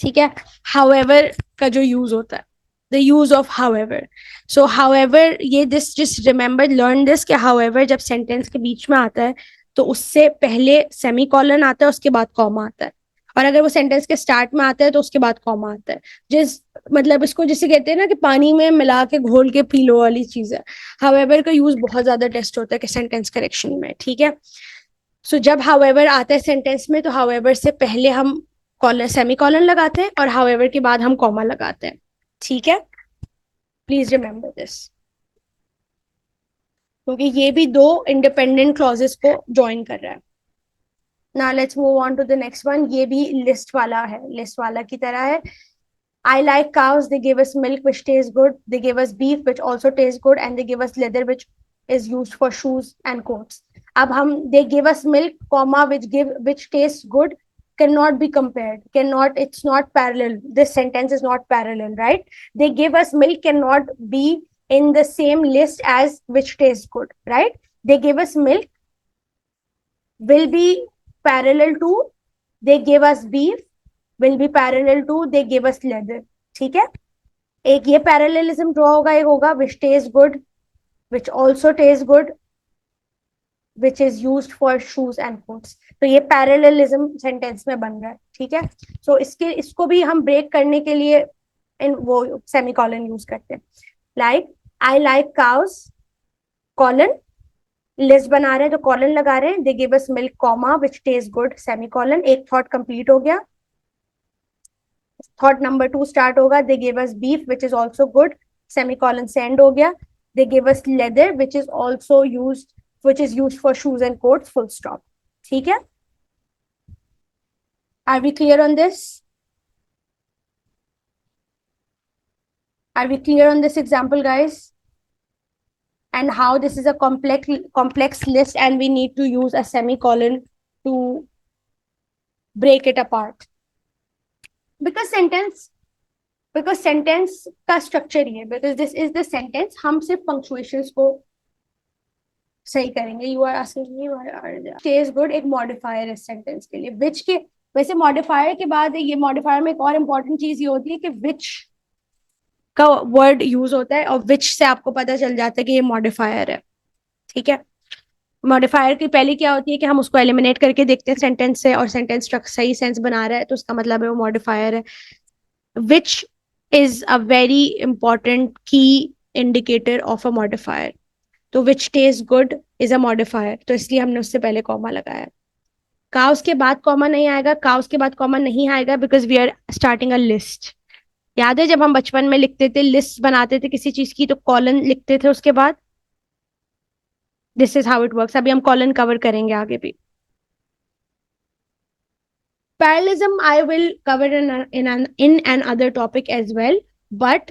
ठीक है, however का जो use होता है, the use of however. So however, ये this just remember learn this कि however जब sentence के बीच में आता है तो उससे पहले सेमीकोलन आता है, उसके बाद कॉमा आता है। और अगर वो सेंटेंस के स्टार्ट में आता है तो उसके बाद कॉमा आता है। जिस मतलब इसको जिसे कहते हैं ना कि पानी में मिला के घोल के पी लो वाली चीज है। however का यूज बहुत ज्यादा टेस्ट होता है कि सेंटेंस करेक्शन में। ठीक है, सो जब हाउएवर आता है सेंटेंस में तो हाउएवर से पहले हम कॉलर सेमी कॉलन लगाते हैं और हाउएवर के बाद हम कॉमा लगाते हैं, ठीक है? प्लीज रिमेंबर दिस, क्योंकि ये भी दो इंडिपेंडेंट क्लॉजेस को ज्वाइन कर रहा है। Now let's move on to the next one. ये भी लिस्ट वाला है, लिस्ट वाला की तरह है। I like cows. They give us milk, which tastes good. They give us beef, which also tastes good, and they give us leather, which is used for shoes and coats. अब हम they give us milk, comma which tastes good cannot be compared. Cannot. It's not parallel. This sentence is not parallel, right? They give us milk cannot be in the same list as which tastes good, right? They give us milk will be parallel to they give us beef will be parallel to they give us leather, ठीक है? एक ये parallelism draw होगा, एक होगा which tastes good, which also tastes good, which is used for shoes and coats. तो ये parallelism sentence में बन रहा है, ठीक है? सो इसको भी हम ब्रेक करने के लिए इन वो सेमीकोलन यूज करते हैं, like I like cows, colon, list बना रहे हैं तो कॉलन लगा रहे हैं, they give us milk comma which taste good semicolon, एक थॉट कंप्लीट हो गया। थॉट नंबर 2 स्टार्ट होगा, they give us beef which is also good, semicolon से एंड हो गया। They give us leather which is also used which is used for shoes and coats, full stop, ठीक है? Are we clear on this? Are we clear on this example, guys? And how this is a complex list and we need to use a semicolon to break it apart. Because sentence का structure ही है, because this is the sentence, हम सिर्फ punctuations को सही करेंगे। You are asking me test good एक modifier है sentence के लिए, विच के वैसे मॉडिफायर के बाद ये मॉडिफायर में एक और इम्पोर्टेंट चीज ये होती है कि विच का वर्ड यूज होता है और विच से आपको पता चल जाता है कि ये मॉडिफायर है, ठीक है? मॉडिफायर की पहली क्या होती है कि हम उसको एलिमिनेट करके देखते हैं सेंटेंस से और सेंटेंस सही सेंस बना रहा है तो उसका मतलब है वो मॉडिफायर है। Which is a very important की इंडिकेटर ऑफ अ मॉडिफायर, तो which taste good is a modifier, तो इसलिए हमने उससे पहले कॉमा लगाया। काउस के बाद कॉमा नहीं आएगा, काउस के बाद कॉमा नहीं आएगा because we are starting a list. याद है जब हम बचपन में लिखते थे, लिस्ट बनाते थे किसी चीज की तो कॉलन लिखते थे उसके बाद, this is how it works. अभी हम कॉलन कवर करेंगे आगे भी। Parallelism I will cover in another topic as well, but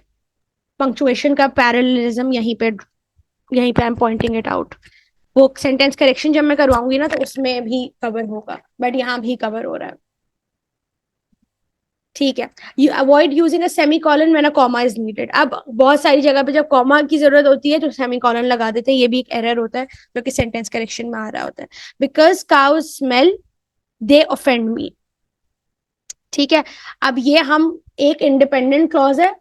punctuation का पैरेललिज्म यहीं पे I am pointing it out. वो सेंटेंस करेक्शन जब मैं करवाऊंगी ना तो उसमें भी कवर होगा, बट यहाँ भी कवर हो रहा है, ठीक है? You avoid using a semicolon when a comma is needed. अब बहुत सारी जगह पे जब कॉमा की जरूरत होती है तो सेमीकोलन लगा देते हैं, ये भी एक एरर होता है जो कि सेंटेंस करेक्शन में आ रहा होता है। Because cows smell they offend me, ठीक है? अब ये हम एक इंडिपेंडेंट क्लॉज है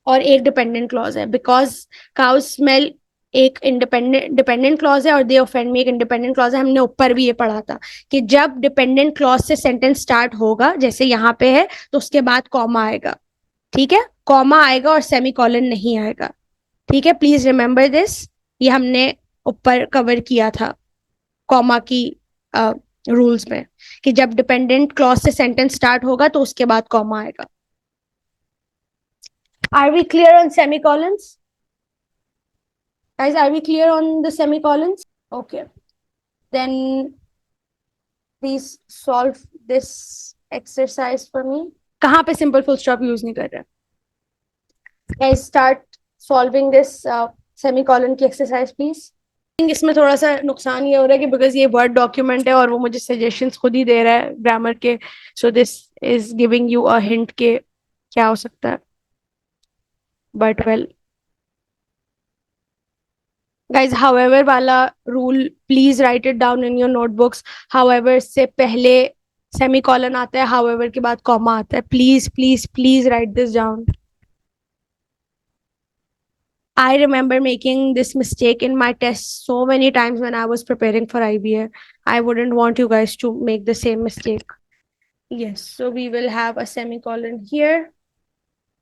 और एक डिपेंडेंट क्लॉज है। बिकॉज काउज स्मेल एक डिपेंडेंट क्लॉज है और दे ऑफेंड मी एक इंडिपेंडेंट क्लॉज है। हमने ऊपर भी ये पढ़ा था कि जब डिपेंडेंट क्लॉज से सेंटेंस स्टार्ट होगा, जैसे यहाँ पे है, तो उसके बाद कॉमा आएगा, ठीक है? कॉमा आएगा और सेमीकोलन नहीं आएगा, ठीक है? प्लीज रिमेंबर दिस, ये हमने ऊपर कवर किया था कॉमा की रूल्स में कि जब डिपेंडेंट क्लॉज से सेंटेंस स्टार्ट होगा तो उसके बाद कॉमा आएगा। Are we clear on semicolons? Guys, are we clear on the semicolons? Okay. Then please solve this exercise for me. कहाँ पे simple full stop use नहीं कर रहे? Guys, start solving this semicolon की exercise, please. इसमें थोड़ा सा नुकसान ये हो रहा है कि बिकॉज ये वर्ड डॉक्यूमेंट है और वो मुझे सजेशंस खुद ही दे रहा है ग्रामर के, सो this is giving you a hint के क्या हो सकता है, बट वेल गाइज हाउएवर वाला rule please right it down in your notebooks. However से पहले सेमीकोलन आता है, हाउएवर के बाद कॉमा आता है। Please please please right this down. I remember making this mistake in my test so many times when I was preparing for IBA. I wouldn't want you guys to make the same mistake. Yes, so we will have a semicolon here.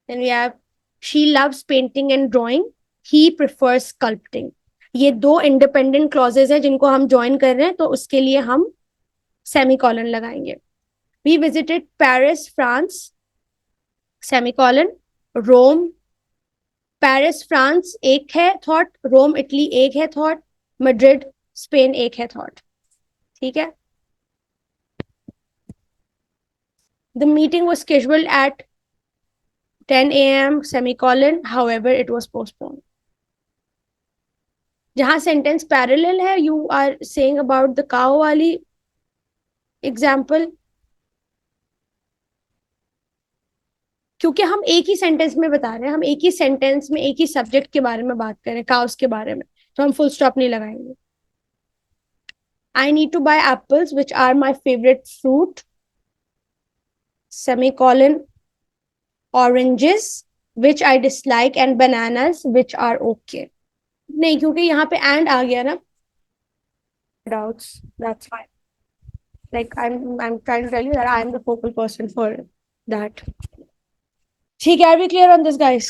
Then we have, she loves painting and drawing. He prefers sculpting. ये दो independent clauses हैं जिनको हम join कर रहे हैं, तो उसके लिए हम सेमीकोलन लगाएंगे. We visited Paris France, semicolon. Rome, Paris France एक है थॉट, रोम इटली एक है थॉट, मैड्रिड स्पेन एक है थॉट. ठीक है. The meeting was scheduled at 10 a.m. semicolon, however it was postponed. जहां सेंटेंस पैरेलल है, you are saying about the cow वाली एग्जाम्पल, क्योंकि हम एक ही सेंटेंस में बता रहे हैं, हम एक ही सेंटेंस में एक ही सब्जेक्ट के बारे में बात कर रहे हैं, काउस के बारे में, तो हम फुल स्टॉप नहीं लगाएंगे. I need to buy apples which are my favourite fruit, semicolon. Oranges which I dislike and bananas which are okay. नहीं, क्योंकि यहाँ पे एंड आ गया ना. Doubts, that's fine. Like I'm trying to tell you that I am the focal person for that. ठीक है, are we clear on this, guys?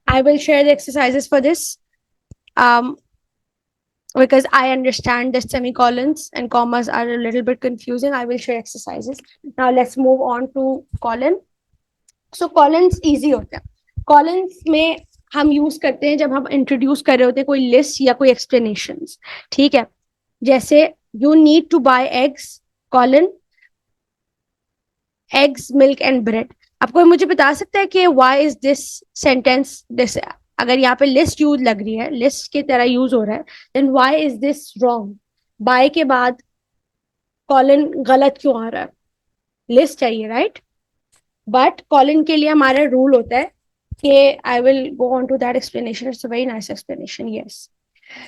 I will share the exercises for this. Because I understand that semicolons and commas are a little bit confusing. I will share exercises. Now let's move on to colon. So colons easy होते हैं. Colons में हम use करते हैं जब हम introduce कर रहे होते हैं कोई लिस्ट या कोई एक्सप्लेनेशंस. ठीक है. जैसे you need to buy eggs, colon, eggs, milk and bread. अब कोई मुझे बता सकता है कि why is this sentence this? अगर यहाँ पे लिस्ट यूज लग रही है, लिस्ट की तरह यूज हो रहा है, then why is this wrong? buy के बाद कॉलन गलत क्यों आ रहा है? लिस्ट चाहिए, राइट? बट कॉलन के लिए हमारा रूल होता है कि I will go on to that explanation. It's a very nice explanation. Yes.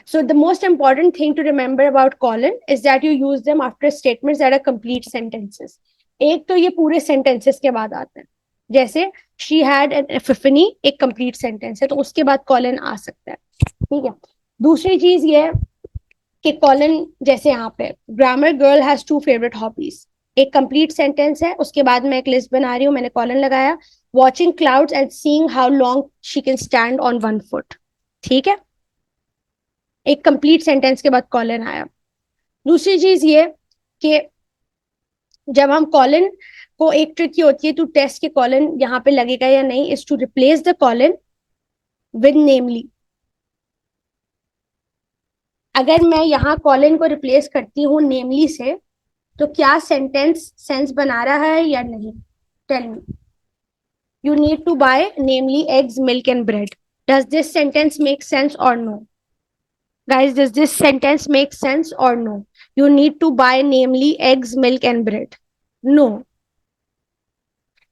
So the most important thing to remember about colon is that you use them after statements that are complete sentences. एक तो ये पूरे sentences के बाद आते हैं. जैसे she had an epiphany, एक complete sentence है, तो उसके बाद colon आ सकता है. ठीक है. दूसरी चीज ये है कि colon, जैसे यहाँ पे grammar girl has 2 favorite hobbies, एक complete sentence है, उसके बाद मैं एक list बना रही हूँ, मैंने colon लगाया. watching clouds and seeing how long she can stand on 1 foot. ठीक है. एक कंप्लीट सेंटेंस के बाद कॉलन आया. दूसरी चीज ये कि जब हम कॉलन को, एक ट्रिक ये होती है टू टेस्ट के कॉलन यहाँ पे लगेगा या नहीं, is to replace the colon with namely. अगर मैं यहाँ कॉलन को रिप्लेस करती हूँ नेमली से, तो क्या सेंटेंस सेंस बना रहा है या नहीं? Tell me. You need to buy namely eggs, milk and bread. Does this sentence make sense और no? Guys, does this sentence make sense or no? You need to buy namely eggs, milk and bread. No.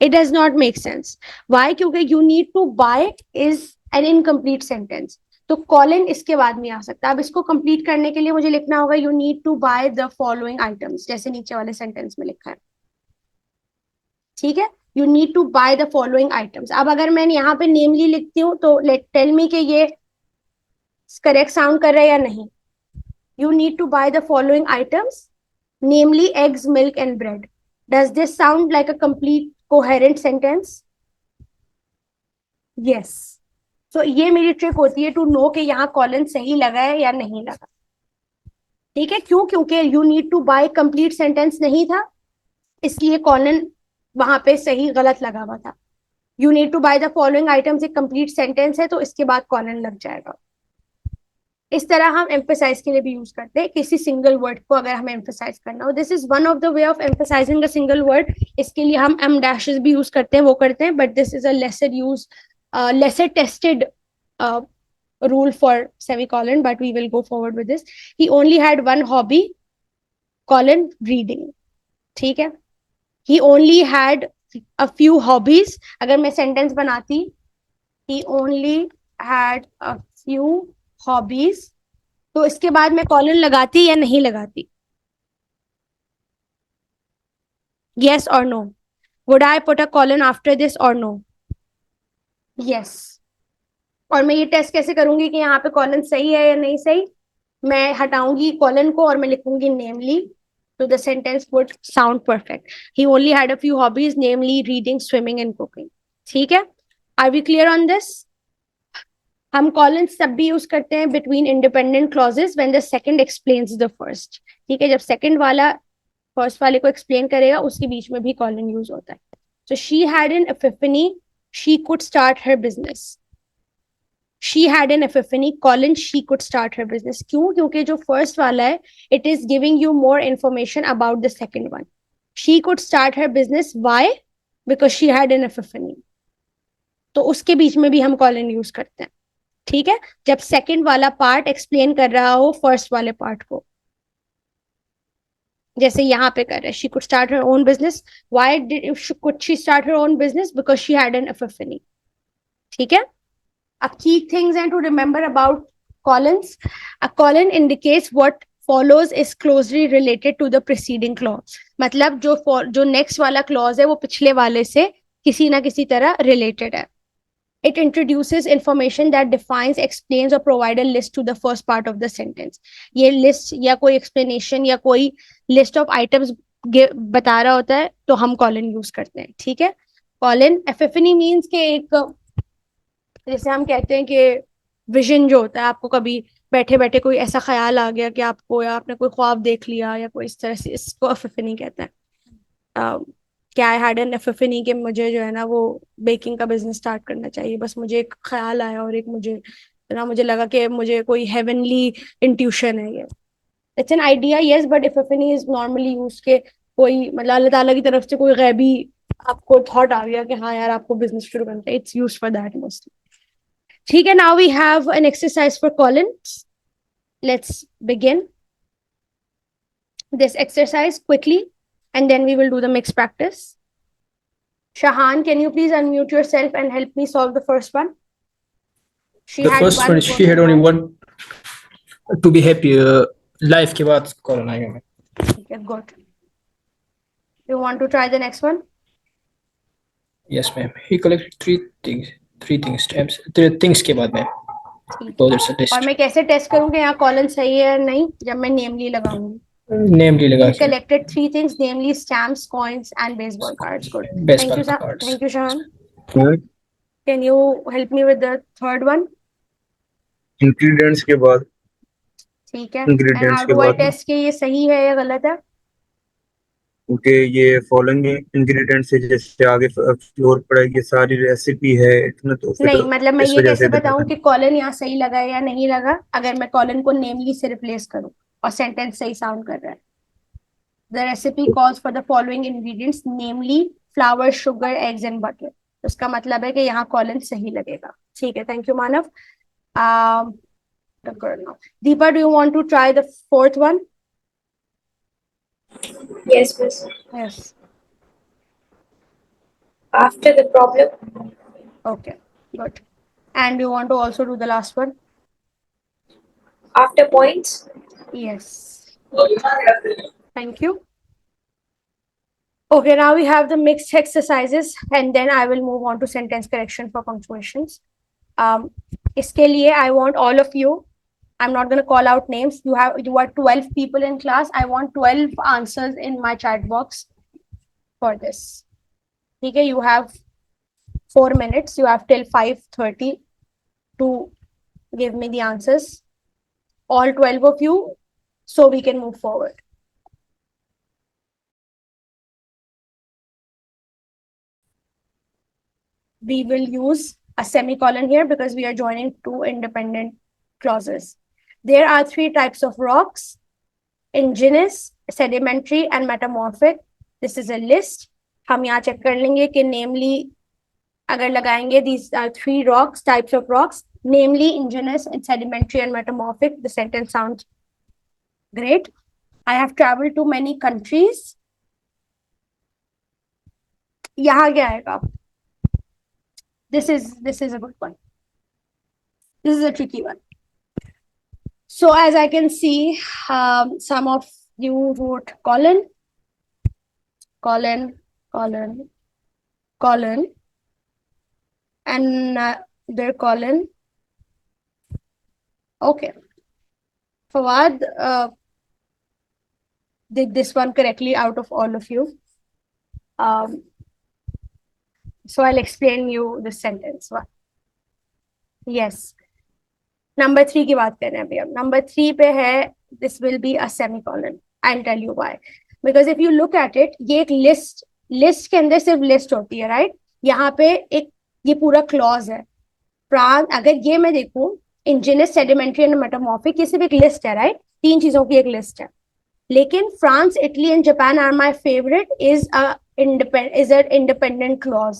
It does not make sense. Why? क्योंकि you need to buy is an incomplete sentence. तो colon इसके बाद में आ सकता है. अब इसको complete करने के लिए मुझे लिखना होगा you need to buy the following items, जैसे नीचे वाले sentence में लिखा है. ठीक है. You need to buy the following items. अब अगर मैं यहाँ पे namely लिखती हूँ तो tell me कि ये करेक्ट साउंड कर रहा है या नहीं. You need to buy the following items, namely eggs, milk and bread. Does this sound like a complete coherent sentence? Yes. So ये मेरी ट्रिक होती है टू नो कि यहाँ कॉलन सही लगा है या नहीं लगा. ठीक है. क्यों? क्योंकि you need to buy complete sentence नहीं था, इसलिए कॉलन वहां पे सही गलत लगा हुआ था. You need to buy the following items एक कंप्लीट सेंटेंस है, तो इसके बाद कॉलन लग जाएगा. इस तरह हम एम्फेसाइज के लिए भी यूज करते हैं किसी सिंगल वर्ड को अगर हमें एम्फेसाइज करना हो. This is one of the way of emphasizing a single word. इसके लिए हम एम डैशेस भी यूज करते हैं, वो करते हैं, but this is a lesser tested rule for semicolon, but we will go forward with this. He only had one hobby, colon, reading. ठीक है. He only had a few hobbies. अगर मैं सेंटेंस बनाती he only had a few hobbies, तो इसके बाद मैं colon लगाती या नहीं लगाती? yes or no? would I put a colon after this or no? yes. और मैं ये टेस्ट कैसे करूंगी कि यहाँ पे कॉलन सही है या नहीं सही? मैं हटाऊंगी कॉलन को और मैं लिखूंगी नेमली, तो the sentence would sound perfect. He only had a few hobbies, namely reading, swimming and cooking. ठीक है. Are we clear on this? हम कॉलन्स तब भी यूज करते हैं between independent clauses when the second explains the first. ठीक है, जब सेकंड वाला फर्स्ट वाले को एक्सप्लेन करेगा उसके बीच में भी कॉलन यूज होता है. So she had an Epiphany, she could start her business. She had an Epiphany colon she could start her business. क्यों? क्योंकि जो फर्स्ट वाला है it is giving you more information about the second one. She could start her business, why? Because she had an Epiphany. तो उसके बीच में भी हम कॉलन यूज करते हैं. ठीक है, जब सेकंड वाला पार्ट एक्सप्लेन कर रहा हो फर्स्ट वाले पार्ट को, जैसे यहाँ पे कर रहे हैं she could start her own business. Why could she start her own business? Because she had an Epiphany. ठीक है. अब key things and to remember about colons. A colon indicates what follows is closely related to the preceding clause. मतलब जो next वाला clause है वो पिछले वाले से किसी ना किसी तरह related है. It introduces information that defines, explains or provide a list to the first part of the sentence. ये list या कोई explanation या कोई list of items बता रहा होता है तो हम colon use करते हैं. ठीक है. Colon epiphany means के एक, जैसे हम कहते हैं कि विजन जो होता है, आपको कभी बैठे बैठे कोई ऐसा ख्याल आ गया कि आपको, या आपने कोई ख्वाब देख लिया या कोई इस तरह से, इसको एपिफनी कहते हैं. क्या आई हैड एन एपिफनी कि मुझे जो है ना वो बेकिंग का बिजनेस स्टार्ट करना चाहिए. बस मुझे एक ख्याल आया और एक मुझे लगा कि मुझे कोई हेवनली इंट्यूशन है. ये it's an idea, yes, but Epiphany is normally use के कोई मतलब अल्लाह ताला की तरफ से कोई गैबी आपको थॉट आ गया कि हाँ यार आपको बिजनेस शुरू करना है. It's use for that mostly. ठीक है, now we have an exercise for colons. Let's begin this exercise quickly and then we will do the mixed practice. Shahan, can you please unmute yourself and help me solve the first one? The first one, she had only one. To be happy, life के बाद colon आएगा मैं. Okay, good. You want to try the next one? Yes, ma'am. He collected three things stamps. Things के बाद में. तो और मैं कैसे टेस्ट करूं कि यहाँ कॉलन सही है या नहीं? जब मैं नेमली लगाऊंगी. नेमली लगा. He collected three things, namely stamps, coins, and baseball cards. Good. Baseball cards. Thank you, Shahan. Good. Can you help me with the third one? Ingredients के बाद. ठीक है. And how do I test कि ये सही है या गलत है? क्योंकि ये फॉलोइंग इंग्रेडिएंट्स से जैसे आगे फ्लोर पर ये सारी रेसिपी है इतना, तो फिर नहीं मतलब मैं ये कैसे बताऊं कि कॉलन यहाँ सही लगा या नहीं लगा अगर मैं कॉलन को नेमली से रिप्लेस करूं और सेंटेंस सही साउंड कर रहा है. The recipe calls for the following ingredients namely flower, sugar, eggs and butter. उसका मतलब है कि यहाँ कॉलन सही लगेगा. ठीक है, thank you Manav. Deepa, do you want to try the fourth one? Yes, miss. Yes. After the problem. Okay, good. And you want to also do the last one? After points. Yes. Thank you. Okay, now we have the mixed exercises and then I will move on to sentence correction for punctuations. इसके लिए I want all of you, I'm not going to call out names. You are 12 people in class. I want 12 answers in my chat box for this. Okay, you have 4 minutes. You have till 5:30 to give me the answers. All 12 of you, so we can move forward. We will use a semicolon here because we are joining two independent clauses. There are 3 types of rocks: igneous, sedimentary, and metamorphic. This is a list. हम यहाँ check कर लेंगे कि namely अगर लगाएंगे these are 3 rocks, types of rocks, namely igneous, sedimentary, and metamorphic. The sentence sounds great. I have traveled to many countries. यहाँ क्या आएगा? This is a good one. This is a tricky one. So as I can see, some of you wrote colon, and their colon. Okay. Fawad did this one correctly out of all of you. So I'll explain you the sentence. Yes. Number 3 की बात करें अभी हम। Number 3 पे है, this will be a semicolon. I will tell you why. Because if you look at it, ये एक list के अंदर सिर्फ लिस्ट होती है, राइट? यहाँ पे एक ये पूरा क्लॉज है। फ्रांस, अगर ये मैं देखूं, इंजीनियस, सेडिमेंट्री एंड मेटामॉर्फिक, ये सिर्फ एक लिस्ट है, राइट? 3 चीजों की एक लिस्ट है। लेकिन France, Italy and Japan are my favourite is independent clause.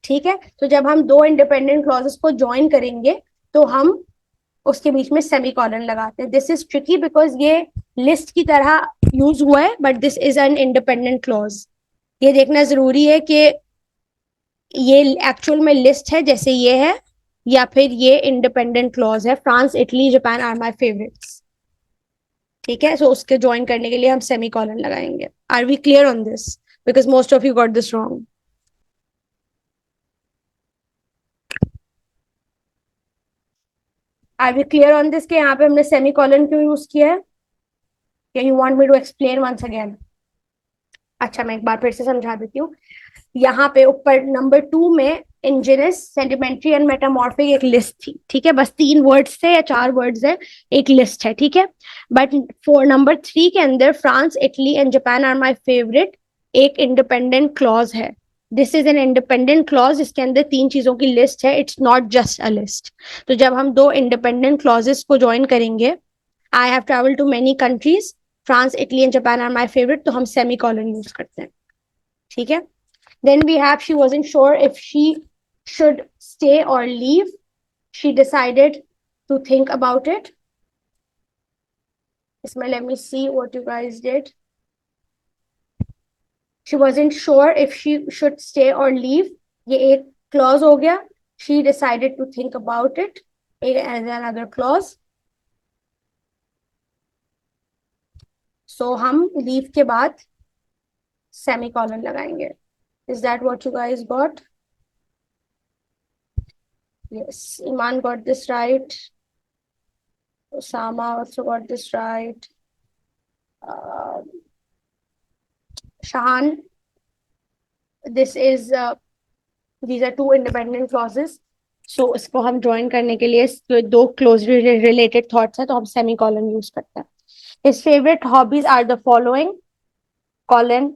ठीक है, तो जब हम 2 इंडिपेंडेंट क्लॉजेस को ज्वाइन करेंगे तो हम उसके बीच में सेमीकोलन लगाते हैं। दिस इज ट्रिकी बिकॉज ये लिस्ट की तरह यूज हुआ है, but this is an independent clause. ये देखना जरूरी है कि ये एक्चुअल में लिस्ट है जैसे ये है, या फिर ये इंडिपेंडेंट क्लॉज है। France, Italy, Japan are my favourites. ठीक है, सो उसके ज्वाइन करने के लिए हम सेमीकोलन लगाएंगे। Are we clear on this? Because most of you got this wrong. Are we clear on this कि यहाँ पे हमने सेमीकोलन क्यों यूज किया है? या you want me to explain once again? अच्छा, मैं एक बार फिर से समझा देती हूँ। यहाँ पे ऊपर नंबर 2 में इंजीनियस, सेडिमेंट्री एंड मेटामॉर्फिक एक लिस्ट थी। ठीक है, बस 3 वर्ड्स थे या 4 वर्ड्स है, एक लिस्ट है। ठीक है, बट फॉर नंबर 3 के अंदर France, Italy and Japan are my favourite एक इंडिपेंडेंट क्लॉज है। This is an independent clause, इसके अंदर 3 चीजों की लिस्ट है। It's not just a list. तो जब हम 2 इंडिपेंडेंट क्लॉजेस को ज्वाइन करेंगे, I have travel to many countries, France, Italy and Japan are my favourite, तो हम सेमीकोलन यूज करते हैं। ठीक है, then we have, she wasn't sure if she should stay or leave. She decided to think about it. Ismail, let me see what you guys did. She wasn't sure if she should stay or leave. ये एक clause हो गया. She decided to think about it. As another clause. So हम leave के बाद semicolon लगाएंगे. Is that what you guys got? Yes, Iman got this right. Osama also got this right. Shahan, this is these are 2 independent clauses. So इसको हम join करने के लिए 2 closely related thoughts है, तो हम semicolon use करते हैं. His favorite hobbies are the following: colon,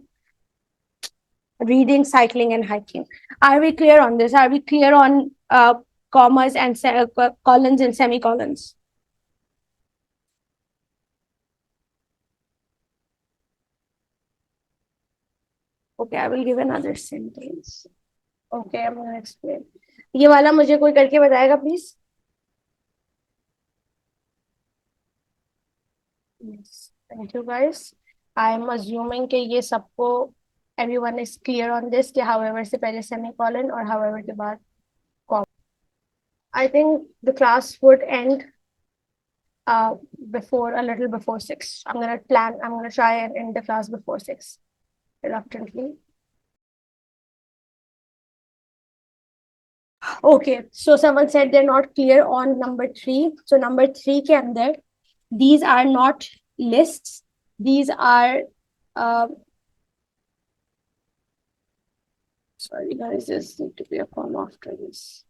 reading, cycling, and hiking. Are we clear on this? Are we clear on commas and colons and semicolons? Okay, I will give another sentence. Okay, I'm going to explain. ये वाला मुझे कोई करके बताएगा please? Yes, thank you guys. I am assuming कि ये सबको everyone is clear on this कि however से पहले semicolon और however के बाद comma. I think the class would end before, a little before 6. I'm gonna try and end the class before 6, reluctantly. Okay, so someone said they're not clear on number 3. So number 3 के अंदर, these are not lists. These are sorry guys, there needs to be a comma after this.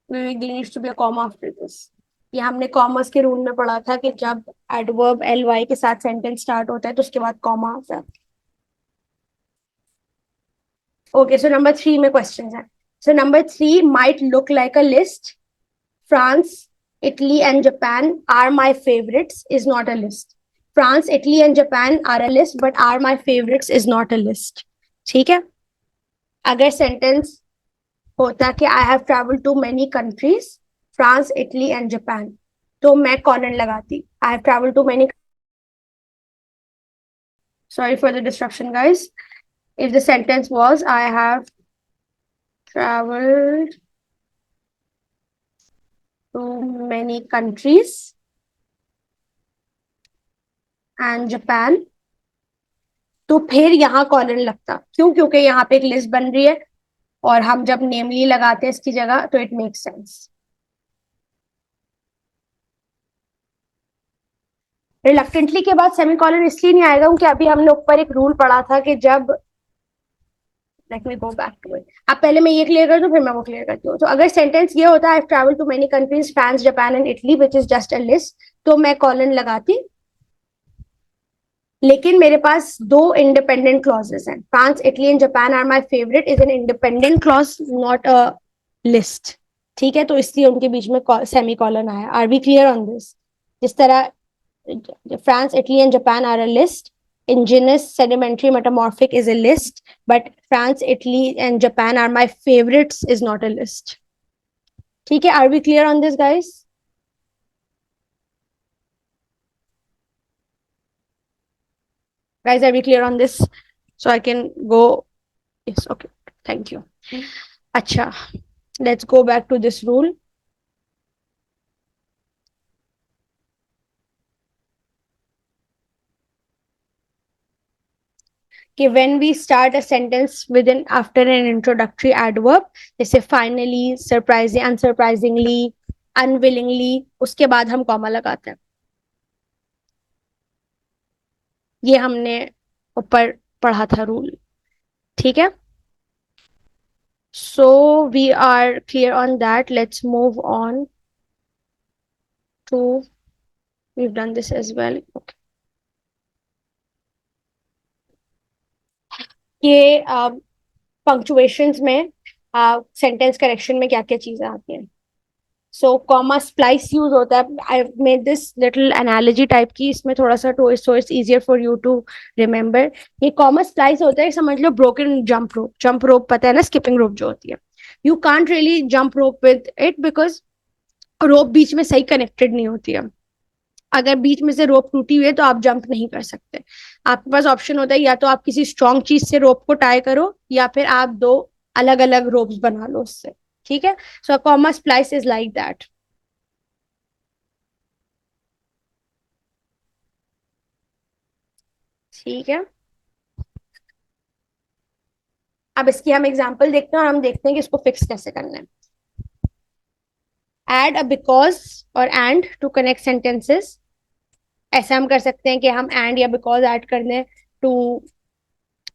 There needs to be a comma after this. ये हमने commerce के rule में पढ़ा था कि जब एडवर्ब ly के साथ सेंटेंस स्टार्ट होता है तो उसके बाद कॉमा आता है. Okay, so number 3 में क्वेश्चंस हैं. So number 3 might look like a list. France, Italy and Japan are my favorites is not a list. France, Italy and Japan are a list, but are my favorites is not a list. ठीक है? अगर sentence होता कि I have traveled to many countries, France, Italy and Japan, तो मैं colon लगाती. I have traveled to many. Sorry for the disruption, guys. If the sentence was I have traveled to many countries and Japan, तो फिर यहाँ colon लगता. क्यों? क्योंकि यहाँ पे एक लिस्ट बन रही है और हम जब नेमली लगाते हैं इसकी जगह तो इट मेक्स सेंस. रिलक्टेंटली के बाद सेमीकोलन इसलिए नहीं आएगा क्योंकि अभी हमने ऊपर एक रूल पढ़ा था कि जब let me go back to it. अब पहले मैं ये क्लियर कर दूं फिर मैं वो क्लियर करती हूँ. तो अगर सेंटेंस ये होता है I travel to many countries France Japan and Italy which is just a list, तो मैं कॉलन लगाती. लेकिन मेरे पास दो इंडिपेंडेंट क्लॉजेस हैं. France Italy and Japan are my favourite is an independent clause, not a list. ठीक है, तो इसलिए उनके बीच में सेमी कॉलन आया. Are we clear on this? जिस तरह France, Italy, and Japan are a list. Indigenous, sedimentary, metamorphic is a list, but France, Italy, and Japan are my favorites is not a list. ठीक है, are we clear on this, guys? Guys, are we clear on this? So I can go. Yes, okay. Thank you. अच्छा, let's go back to this rule. कि when we start a sentence within after an introductory adverb, जैसे finally, surprising, unsurprisingly, unwillingly, उसके बाद हम comma लगाते हैं. ये हमने ऊपर पढ़ा था रूल. ठीक है, so we are clear on that. Let's move on to, we've done this as well. Okay. ये पंक्चुएशंस में सेंटेंस करेक्शन में क्या क्या चीजें आती हैं. सो कॉमा स्प्लाइस यूज होता है. I made this little analogy type की, इसमें थोड़ा सा too so it's easier for you to remember. ये कॉमा स्प्लाइस होता है, समझ लो broken jump rope. Jump rope पता है ना, स्किपिंग रोप जो होती है. You can't really jump rope with it because rope बीच में सही कनेक्टेड नहीं होती है. अगर बीच में से रोप टूटी हुई है तो आप जंप नहीं कर सकते. आपके पास ऑप्शन होता है, या तो आप किसी स्ट्रॉन्ग चीज से रोप को टाई करो, या फिर आप दो अलग अलग रोप्स बना लो उससे. ठीक है, सो comma splice is like that. ठीक है, अब इसकी हम एग्जांपल देखते हैं और हम देखते हैं कि इसको फिक्स कैसे करना है. एड अ बिकॉज और एंड टू कनेक्ट सेंटेंसेस. ऐसा हम कर सकते हैं कि हम एंड या बिकॉज ऐड कर दें टू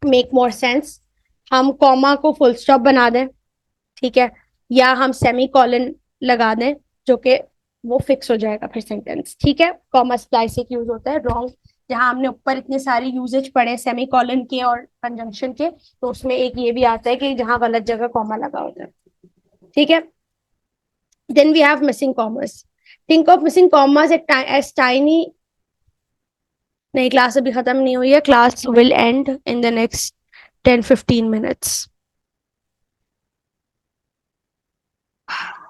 मेक मोर सेंस. हम कॉमा को फुल स्टॉप बना दें. ठीक है, या हम सेमी कॉलन लगा दें, जो कि वो फिक्स हो जाएगा फिर सेंटेंस. ठीक है, कॉमा स्प्लाइस एक यूज होता है रॉन्ग. जहां हमने ऊपर इतने सारे यूजेज पढ़े सेमी कॉलन के और कंजंक्शन के, तो उसमें एक ये भी आता है कि जहां गलत जगह कॉमा लगा होता है. ठीक है, then we have missing commas. Think of missing commas as tiny. नहीं, क्लास अभी खत्म नहीं हुई है. Class will end in the next 10-15 minutes.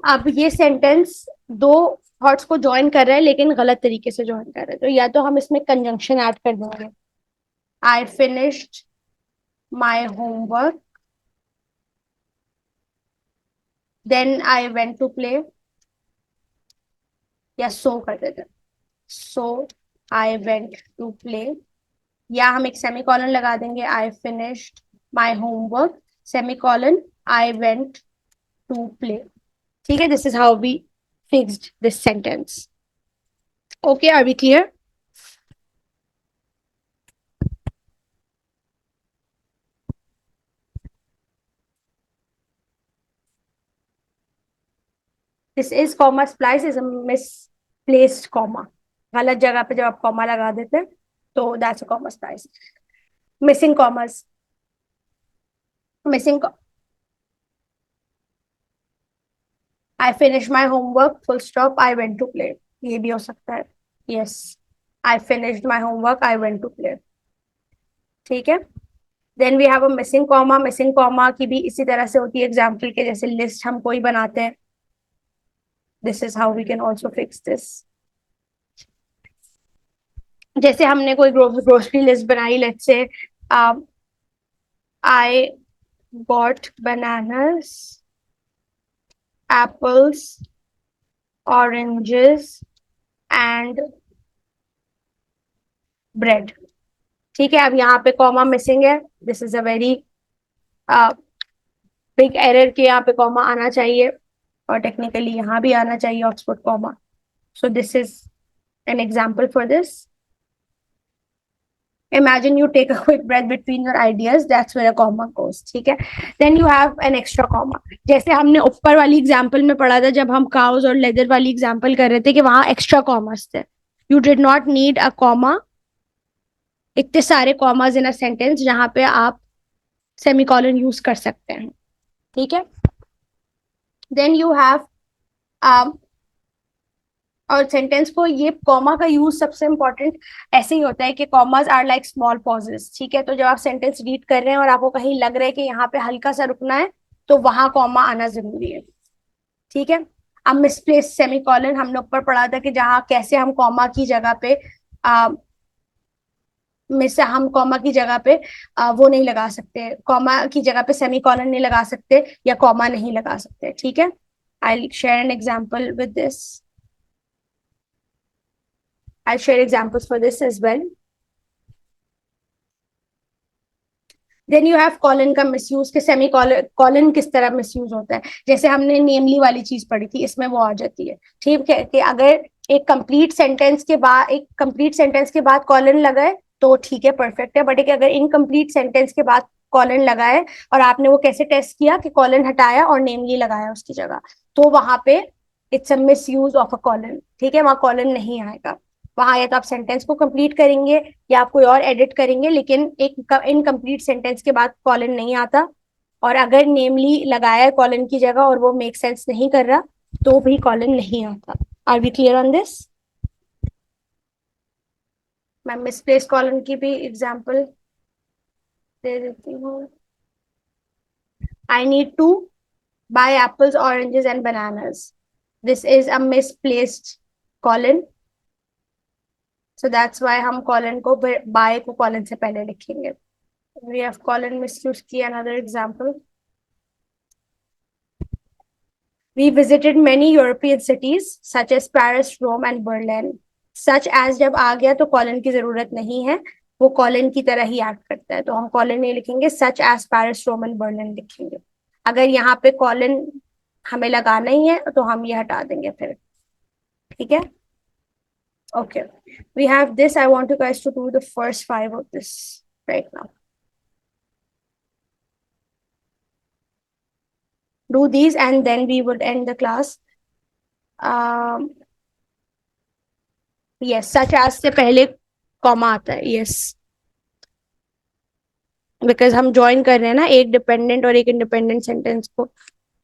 अब ये सेंटेंस दो थॉट्स को ज्वाइन कर रहा है लेकिन गलत तरीके से ज्वाइन कर रहा है. तो या तो हम इसमें कंजंक्शन ऐड कर देंगे. I finished my homework then I went to play, या सो कर देते हैं. So I went to play, या हम एक सेमी कॉलन लगा देंगे. I finished my homework semicolon I went to play. ठीक है, this is how we fixed this sentence. Okay, are we clear? This is comma splice is a misplaced comma. गलत जगह पे जब आप comma लगा देते हैं तो that's a comma splice. Missing commas. Missing I finish my homework full stop I went to play. ये भी हो सकता है. Yes, I finished my homework I went to play. ठीक है, then we have a missing comma. Missing comma की भी इसी तरह से होती है एग्जाम्पल के जैसे. लिस्ट हम कोई बनाते हैं, this is how we can also fix this. जैसे हमने कोई ग्रोसरी लिस्ट बनाई, let's say I bought bananas, apples, oranges and bread. ठीक है, अब यहाँ पे कॉमा मिसिंग है. This is a very big error के यहाँ पे कॉमा आना चाहिए और टेक्निकली यहाँ भी आना चाहिए Oxford comma. So this is an example for this. Imagine you take a quick breath between your ideas. That's where a comma goes. ठीक है. Then you have an extra comma. जैसे हमने ऊपर वाली एग्जाम्पल में पढ़ा था जब हम cows और leather वाली एग्जाम्पल कर रहे थे कि वहां extra commas थे. You did not need a comma. इतने सारे commas in a sentence जहां पे आप semicolon यूज कर सकते हैं. ठीक है. Then you have और सेंटेंस को ये कॉमा का यूज सबसे इंपॉर्टेंट ऐसे ही होता है कि commas are like small pauses. ठीक है. तो जब आप सेंटेंस रीड कर रहे हैं और आपको कहीं लग रहा है कि यहाँ पे हल्का सा रुकना है तो वहां कॉमा आना जरूरी है. ठीक है. अब मिसप्लेस सेमीकोलन हमने ऊपर पढ़ा था कि जहाँ कैसे हम कॉमा की जगह पे हम कॉमा की जगह पे वो नहीं लगा सकते, कॉमा की जगह पे सेमीकोलन नहीं लगा सकते या कॉमा नहीं लगा सकते. ठीक है. I share an example with this. I'll share examples for this as well. Then you have colon का misuse के semicolon किस तरह misuse होता है. जैसे हमने namely वाली चीज पढ़ी थी, इसमें वो आ जाती है. ठीक है कि अगर एक complete sentence के बाद colon लगा है तो ठीक है, perfect है. बट अगर incomplete sentence के बाद colon लगा है और आपने वो कैसे टेस्ट किया कि colon हटाया और namely लगाया उसकी जगह, तो वहां पे it's a misuse of a colon. ठीक है. वहां colon नहीं आएगा. वहां या तो आप सेंटेंस को कंप्लीट करेंगे या आप कोई और एडिट करेंगे, लेकिन एक इनकम्प्लीट सेंटेंस के बाद कॉलन नहीं आता. और अगर नेमली लगाया है कॉलन की जगह और वो मेक सेंस नहीं कर रहा तो भी कॉलन नहीं आता. Are we clear on this? मैं मिसप्लेस कॉलन की भी एग्जांपल दे देती हूँ. I need to buy apples, oranges and bananas. This is a misplaced colon. So that's why हम colon को by को colon से पहले लिखेंगे. We have colon misuse की another example. We visited many European cities such as Paris, Rome and Berlin. Such as जब आ गया तो colon की जरूरत नहीं है, वो colon की तरह ही act करता है, तो हम colon नहीं लिखेंगे, such as Paris, Rome and Berlin लिखेंगे. अगर यहाँ पे colon हमें लगाना ही है तो हम ये हटा देंगे फिर. ठीक है. Okay, we have this. I want you guys to do the first 5 of this right now. Do these and then we would end the class. Yes, such as से पहले comma आता है. Yes, because हम join कर रहे हैं ना एक dependent और एक independent sentence को.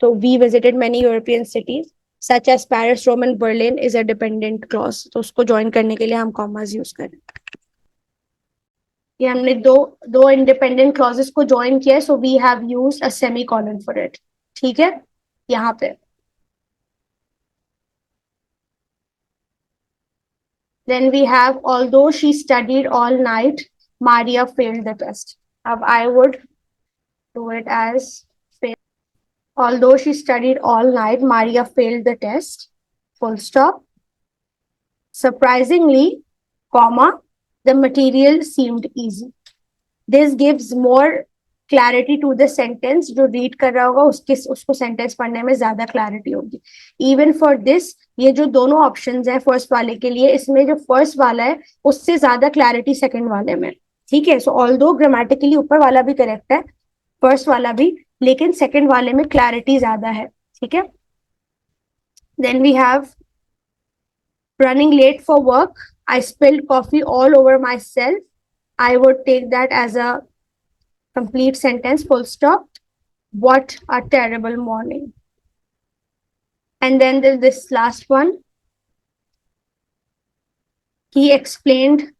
तो we visited many European cities. Such as Paris, Rome and Berlin is a dependent clause. तो उसको join करने के लिए हम commas use करें. ये हमने दो independent clauses को join किया है, so we have used a semicolon for it. ठीक है. यहाँ पे then we have although she studied all night, Maria failed the test. अब I would do it as although she studied all night, Maria failed the test. Full stop. Surprisingly, comma, the material seemed easy. This gives more clarity to the sentence. जो read कर रहा होगा उसको sentence पढ़ने में ज्यादा clarity होगी. Even for this, ये जो दोनों options हैं first वाले के लिए, इसमें जो first वाला है उससे ज्यादा clarity second वाले में. ठीक है. So although grammatically ऊपर वाला भी correct है, first वाला भी, लेकिन सेकंड वाले में क्लैरिटी ज्यादा है. ठीक है. Then we have running late for work. I spilled coffee all over myself. I would take that as a complete sentence. Full stop. What a terrible morning. And then this last one. He explained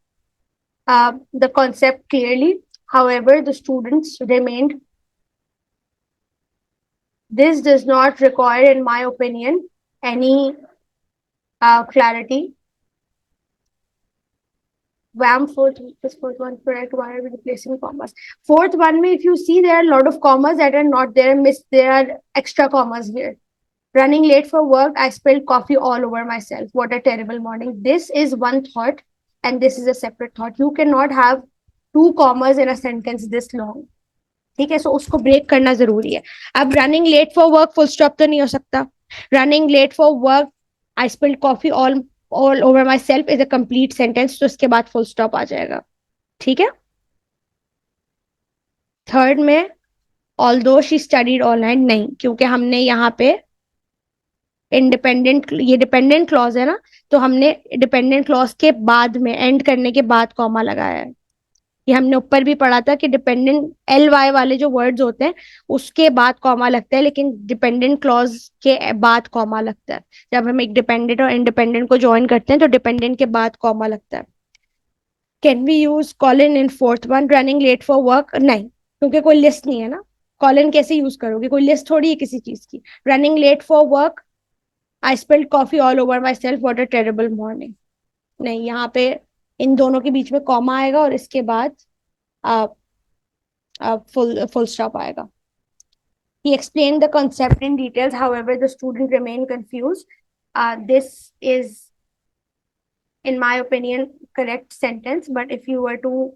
the concept clearly. However, the students remained. This does not require, in my opinion, any clarity. This fourth one correct. Why are we replacing commas? Fourth one, if you see, there are a lot of commas that are not there. There are extra commas here. Running late for work. I spilled coffee all over myself. What a terrible morning. This is one thought, and this is a separate thought. You cannot have 2 commas in a sentence this long. ठीक है. सो उसको break करना जरूरी है. अब running late for work full stop तो नहीं हो सकता. Running late for work I spilled coffee all over myself is a complete sentence. तो इसके बाद फुल स्टॉप आ जाएगा. ठीक है। थर्ड में although she studied all night, नहीं, क्योंकि हमने यहाँ पे इंडिपेंडेंट, ये डिपेंडेंट क्लॉज है ना, तो हमने डिपेंडेंट क्लॉज के बाद में एंड करने के बाद कॉमा लगाया है। ये हमने ऊपर भी पढ़ा था कि डिपेंडेंट एल वाई वाले जो वर्ड्स होते हैं उसके बाद कॉमा लगता है, लेकिन डिपेंडेंट क्लॉज के बाद कॉमा लगता है। जब हम एक डिपेंडेंट और इंडिपेंडेंट को ज्वाइन करते हैं तो डिपेंडेंट के बाद कॉमा लगता है। Can we use colon in fourth one, running late for work, नहीं, क्योंकि कोई लिस्ट नहीं है ना। कॉलन कैसे यूज करोगे, कोई लिस्ट थोड़ी है किसी चीज की। Running late for work, I spilled coffee all over myself, what a terrible morning, नहीं, यहाँ पे इन दोनों के बीच में कॉमा आएगा और इसके बाद full stop आएगा. He explained the concept in details. However, the student remained confused. This is, in my opinion, correct sentence. But if you were to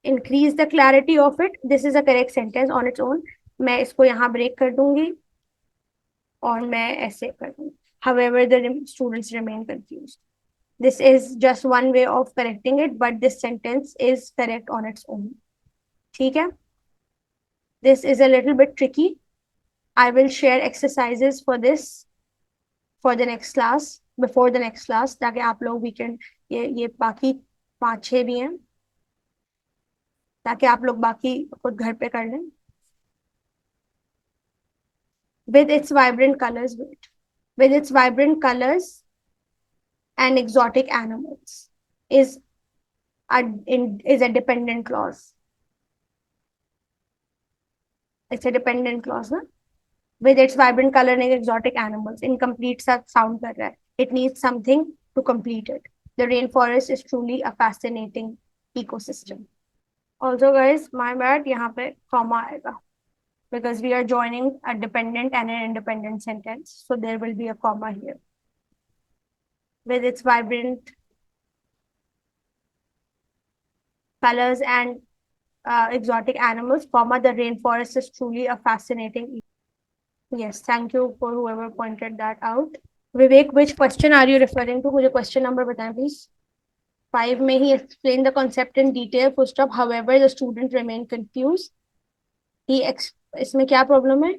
increase the clarity of it, this is a correct sentence on its own. मैं इसको यहाँ break कर दूंगी और मैं ऐसे कर दूंगी. However, the students remain confused. This is just one way of correcting it, but this sentence is correct on its own. ठीक है? This is a little bit tricky. I will share exercises for this for the next class, before the next class, ताकि आप लोग weekend ये बाकी 5-6 भी हैं, ताकि आप लोग बाकी खुद घर पे कर लें. With its vibrant colors, and exotic animals is a dependent clause. It's a dependent clause, ना? With its vibrant color and exotic animals, incomplete sound कर रहा है. It needs something to complete it. The rainforest is truly a fascinating ecosystem. Also, guys, my bad, यहाँ पे comma आएगा, because we are joining a dependent and an independent sentence, so there will be a comma here. With its vibrant colors and exotic animals, comma, the rainforest is truly a fascinating. Yes, thank you for whoever pointed that out. Vivek, which question are you referring to? मुझे question number बताएं please. 5 में he explained the concept in detail, full stop. However, the student remained confused. इसमें क्या problem है?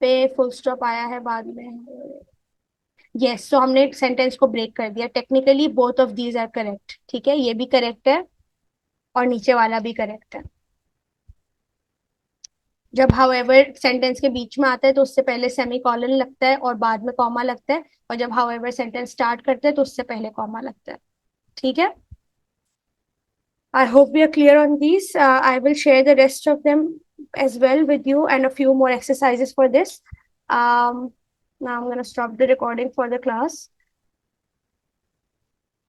पे full stop आया है बाद में. Yes, so हमने sentence को break कर दिया. Technically, both of these are correct. ठीक है, ये भी correct है और नीचे वाला भी correct है. जब however सेंटेंस के बीच में आता है तो उससे पहले सेमीकोलन लगता है और बाद में कॉमा लगता है, और जब however सेंटेंस स्टार्ट करते हैं तो उससे पहले कॉमा लगता है. ठीक है? I hope we are clear on these. I will share the rest of them as well with you and a few more exercises for this. Now I'm going to stop the recording for the class.